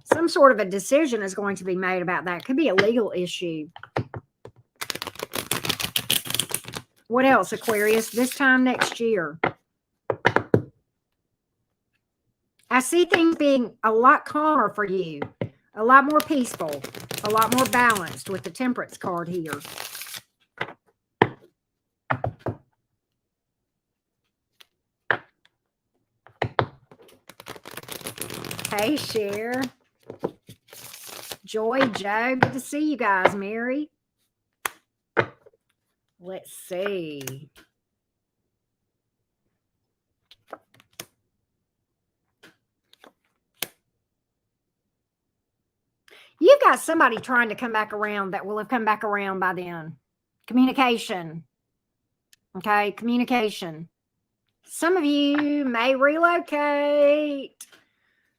Some sort of a decision is going to be made about that. It could be a legal issue. What else, Aquarius? This time next year. I see things being a lot calmer for you. A lot more peaceful, a lot more balanced with the Temperance card here. Hey, Cher. Joy, Joe, good to see you guys. Mary. Let's see. You've got somebody trying to come back around that will have come back around by then. Communication. Okay, communication. Some of you may relocate.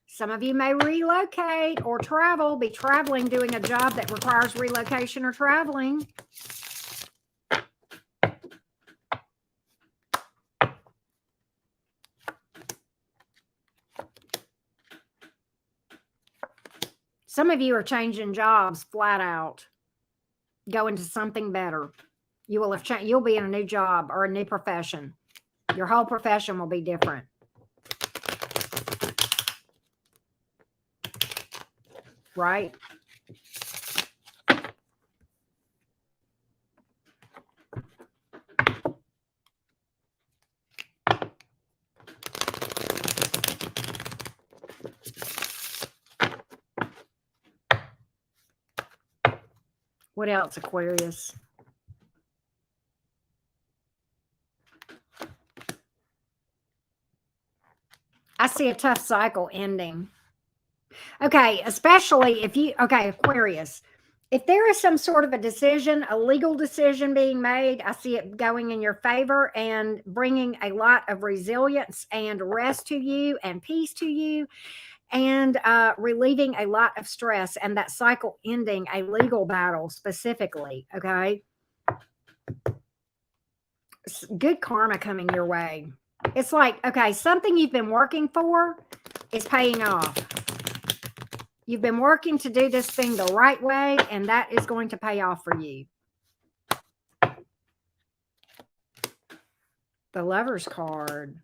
Some of you may relocate or travel, be traveling, doing a job that requires relocation or traveling. Some of you are changing jobs flat out, going to something better. You will have changed. You'll be in a new job or a new profession. Your whole profession will be different. Right? What else, Aquarius? I see a tough cycle ending. Okay, especially if you, okay, Aquarius, if there is some sort of a decision, a legal decision being made, I see it going in your favor and bringing a lot of resilience and rest to you and peace to you. and relieving a lot of stress, and that cycle ending a legal battle specifically. Okay. Good karma coming your way. It's like, okay, something you've been working for is paying off. You've been working to do this thing the right way, and that is going to pay off for you. The Lover's card,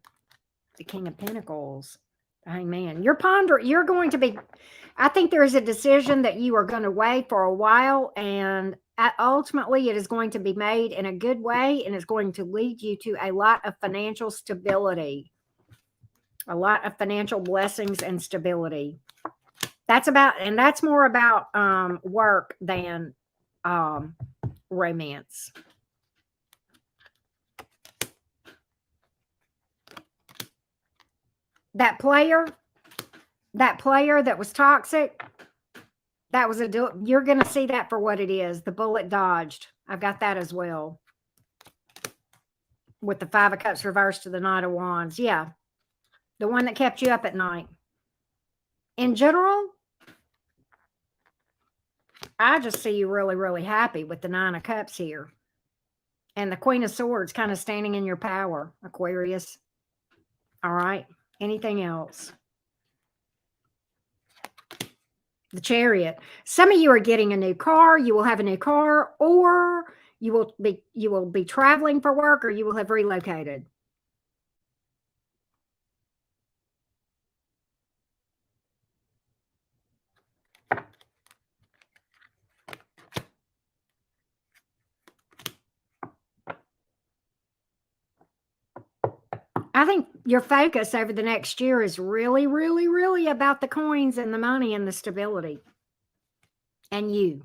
the King of Pentacles, the Hangman. You're going to be, I think there is a decision that you are going to weigh for a while, and ultimately it is going to be made in a good way, and it's going to lead you to a lot of financial stability, a lot of financial blessings and stability. That's more about work than romance. That player that was toxic, you're going to see that for what it is. The bullet dodged. I've got that as well. With the Five of Cups reversed to the Knight of Wands. Yeah. The one that kept you up at night. In general, I just see you really, really happy with the Nine of Cups here. And the Queen of Swords kind of standing in your power, Aquarius. All right. Anything else? The Chariot. Some of you are getting a new car. You will have a new car, or you will be traveling for work, or you will have relocated. I think your focus over the next year is really, really, really about the coins and the money and the stability. And you,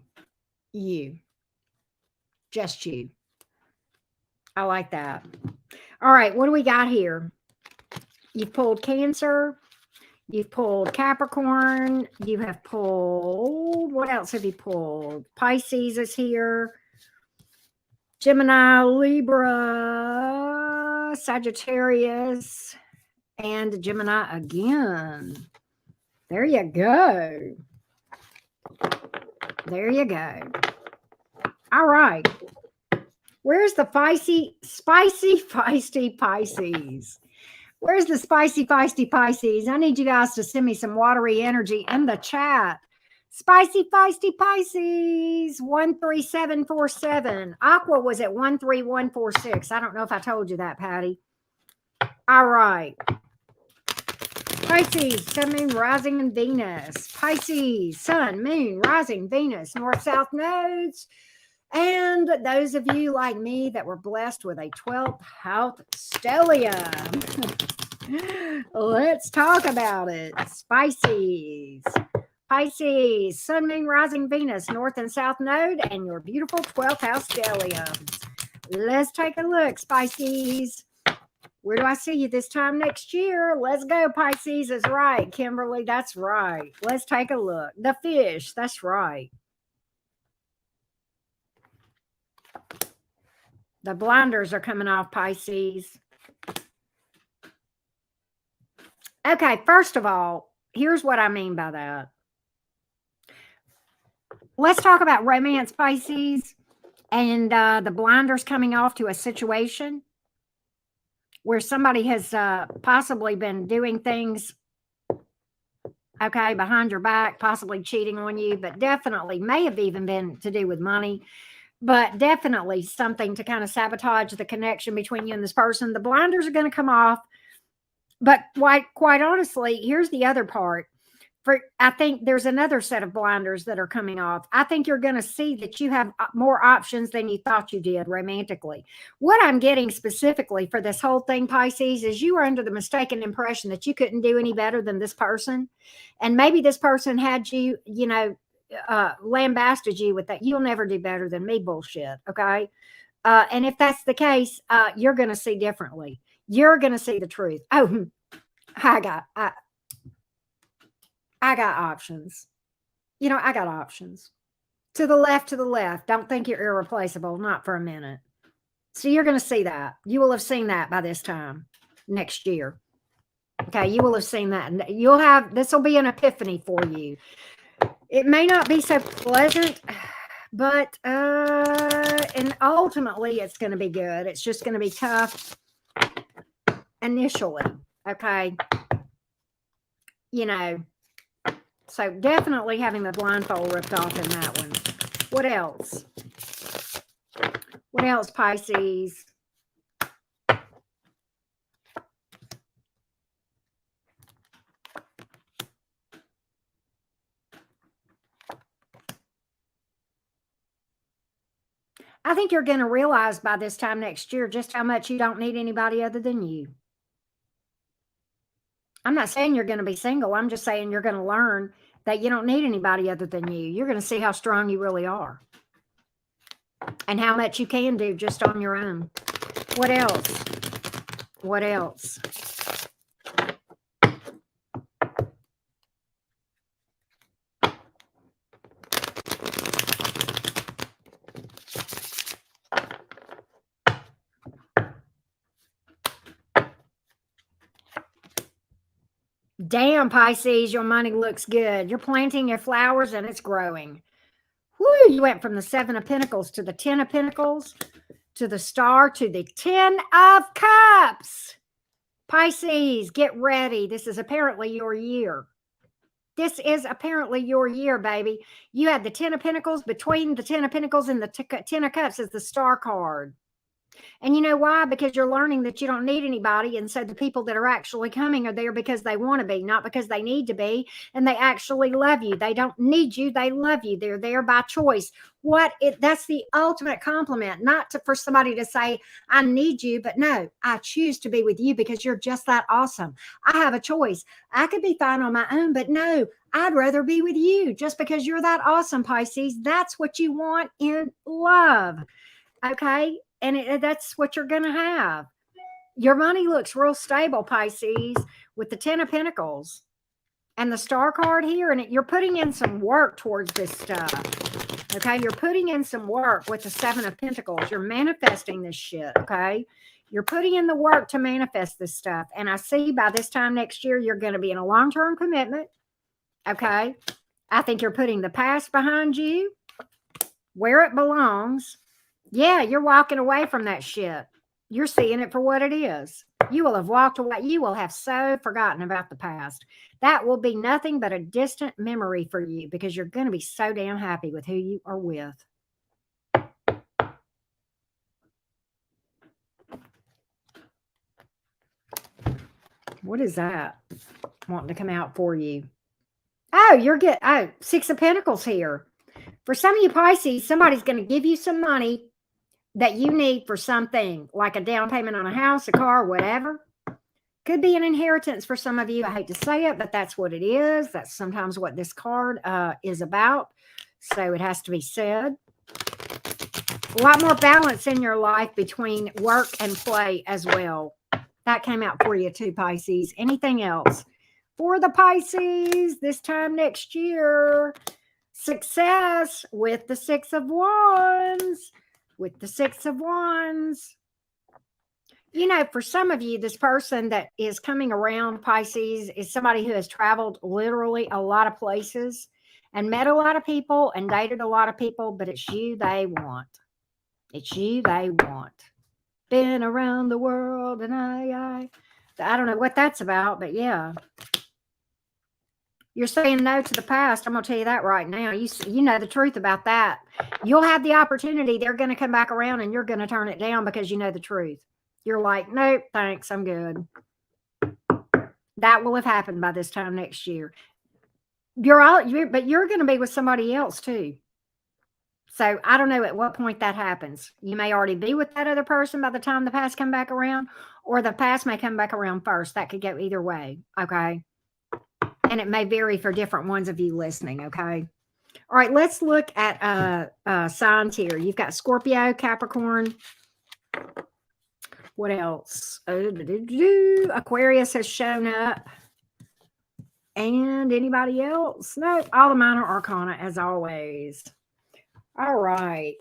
just you. I like that. All right, what do we got here? You've pulled Cancer. You've pulled Capricorn. You have pulled, what else have you pulled? Pisces is here. Gemini, Libra, Sagittarius, and Gemini again. There you go. There you go. All right. Where's the spicy, feisty Pisces? Where's the spicy, feisty Pisces? I need you guys to send me some watery energy in the chat. Spicy, feisty Pisces, 13747. Aqua was at 13146. I don't know if I told you that, Patty. All right. Pisces, Sun, Moon, Rising, and Venus. Pisces, Sun, Moon, Rising, Venus, North, South nodes. And those of you like me that were blessed with a 12th house stellium. Let's talk about it. Pisces. Pisces, Sun, Moon, Rising, Venus, North and South node, and your beautiful 12th house stelliums. Let's take a look, Pisces. Where do I see you this time next year? Let's go, Pisces is right. Kimberly, that's right. Let's take a look. The Fish, that's right. The blinders are coming off, Pisces. Okay, first of all, here's what I mean by that. Let's talk about romance, Pisces, and the blinders coming off to a situation where somebody has possibly been doing things, okay, behind your back, possibly cheating on you, but definitely may have even been to do with money, but definitely something to kind of sabotage the connection between you and this person. The blinders are going to come off, but quite honestly, here's the other part. I think there's another set of blinders that are coming off. I think you're going to see that you have more options than you thought you did romantically. What I'm getting specifically for this whole thing, Pisces, is you are under the mistaken impression that you couldn't do any better than this person. And maybe this person had you, lambasted you with that "you'll never do better than me" bullshit. Okay. And if that's the case, you're going to see differently. You're going to see the truth. Oh, I got options. I got options. To the left. Don't think you're irreplaceable. Not for a minute. So you're going to see that. You will have seen that by this time next year. Okay, you will have seen that. And you'll have, this will be an epiphany for you. It may not be so pleasant, but and ultimately it's going to be good. It's just going to be tough initially. Okay. You know, so definitely having the blindfold ripped off in that one. What else? What else, Pisces? I think you're going to realize by this time next year just how much you don't need anybody other than you. I'm not saying you're going to be single. I'm just saying you're going to learn that you don't need anybody other than you. You're going to see how strong you really are and how much you can do just on your own. What else? What else? Damn, Pisces, your money looks good. You're planting your flowers and it's growing. Woo, you went from the 7 of Pentacles to the 10 of Pentacles to the Star to the 10 of Cups. Pisces, get ready. This is apparently your year. This is apparently your year, baby. You had the 10 of Pentacles. Between the 10 of Pentacles and the 10 of Cups is the Star card. And you know why? Because you're learning that you don't need anybody. And so the people that are actually coming are there because they want to be, not because they need to be. And they actually love you. They don't need you. They love you. They're there by choice. That's the ultimate compliment, not for somebody to say, I need you, but no, I choose to be with you because you're just that awesome. I have a choice. I could be fine on my own, but no, I'd rather be with you just because you're that awesome, Pisces. That's what you want in love. Okay. And that's what you're going to have. Your money looks real stable, Pisces, with the 10 of Pentacles and the Star card here. And you're putting in some work towards this stuff. Okay. You're putting in some work with the 7 of Pentacles. You're manifesting this shit. Okay. You're putting in the work to manifest this stuff. And I see by this time next year, you're going to be in a long-term commitment. Okay. I think you're putting the past behind you where it belongs. Yeah, you're walking away from that shit. You're seeing it for what it is. You will have walked away. You will have so forgotten about the past. That will be nothing but a distant memory for you because you're going to be so damn happy with who you are with. What is that wanting to come out for you? Oh, you're getting, 6 of Pentacles here. For some of you Pisces, somebody's going to give you some money that you need for something, like a down payment on a house, a car, whatever. Could be an inheritance for some of you. I hate to say it, but that's what it is. That's sometimes what this card is about. So it has to be said. A lot more balance in your life between work and play as well. That came out for you too, Pisces. Anything else? For the Pisces this time next year, success with the 6 of Wands. With the 6 of Wands. You know, for some of you, this person that is coming around, Pisces, is somebody who has traveled literally a lot of places and met a lot of people and dated a lot of people, but it's you they want. It's you they want. Been around the world and I don't know what that's about, but yeah. You're saying no to the past. I'm going to tell you that right now. You know the truth about that. You'll have the opportunity. They're going to come back around and you're going to turn it down because you know the truth. You're like, nope, thanks, I'm good. That will have happened by this time next year. But you're going to be with somebody else too. So I don't know at what point that happens. You may already be with that other person by the time the past come back around, or the past may come back around first. That could go either way. Okay. And it may vary for different ones of you listening, okay? All right, let's look at signs here. You've got Scorpio, Capricorn. What else? Aquarius has shown up. And anybody else? No, all the minor arcana as always. All right.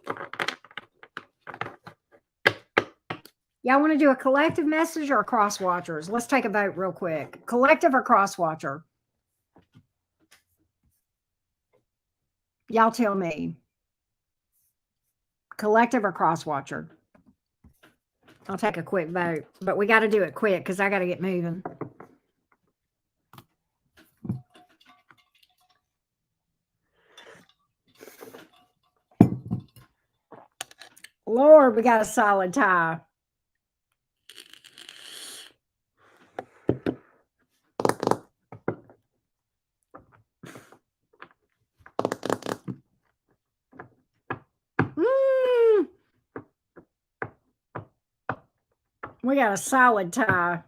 Y'all want to do a collective message or cross watchers? Let's take a vote real quick. Collective or cross watcher? Y'all tell me. Collective or cross watcher? I'll take a quick vote, but we got to do it quick because I got to get moving. Lord, we got a solid tie. We got a solid tie.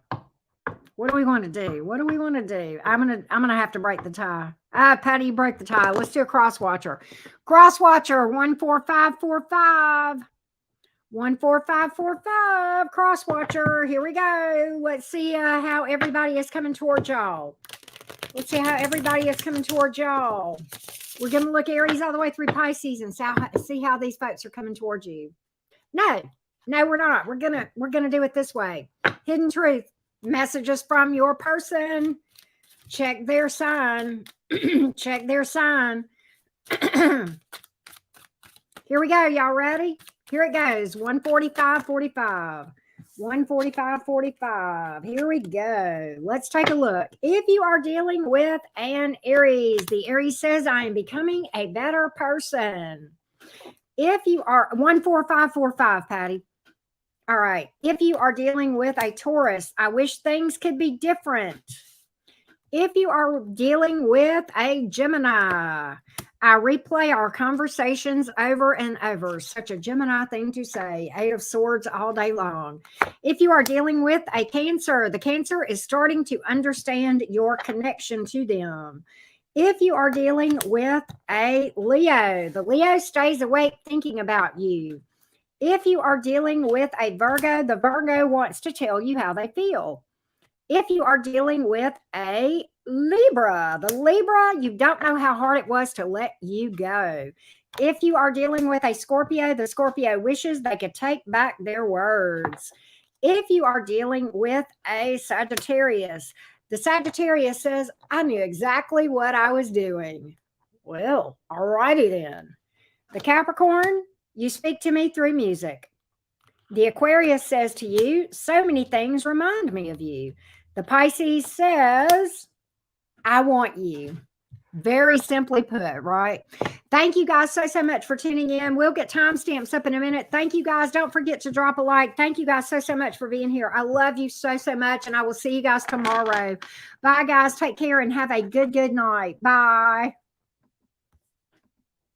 What do we want to do? What do we want to do? I'm gonna have to break the tie. Patty, you break the tie. Let's do a cross watcher. Cross watcher 14545. 14545. Cross watcher. Here we go. Let's see how everybody is coming towards y'all. Let's see how everybody is coming towards y'all. We're gonna look Aries all the way through Pisces and see how these folks are coming towards you. No, we're not. We're gonna do it this way. Hidden truth. Messages from your person. Check their sign. Check their sign. Here we go. Y'all ready? Here it goes. 14545. 14545. Here we go. Let's take a look. If you are dealing with an Aries, the Aries says, I am becoming a better person. If you are 14545, Patty. All right. If you are dealing with a Taurus, I wish things could be different. If you are dealing with a Gemini, I replay our conversations over and over. Such a Gemini thing to say. 8 of Swords all day long. If you are dealing with a Cancer, the Cancer is starting to understand your connection to them. If you are dealing with a Leo, the Leo stays awake thinking about you. If you are dealing with a Virgo, the Virgo wants to tell you how they feel. If you are dealing with a Libra, the Libra, you don't know how hard it was to let you go. If you are dealing with a Scorpio, the Scorpio wishes they could take back their words. If you are dealing with a Sagittarius, the Sagittarius says, I knew exactly what I was doing. Well, all righty then. The Capricorn, you speak to me through music. The Aquarius says to you, so many things remind me of you. The Pisces says, I want you. Very simply put, right? Thank you guys so much for tuning in. We'll get timestamps up in a minute. Thank you guys. Don't forget to drop a like. Thank you guys so much for being here. I love you so much, and I will see you guys tomorrow. Bye, guys. Take care and have a good night. Bye.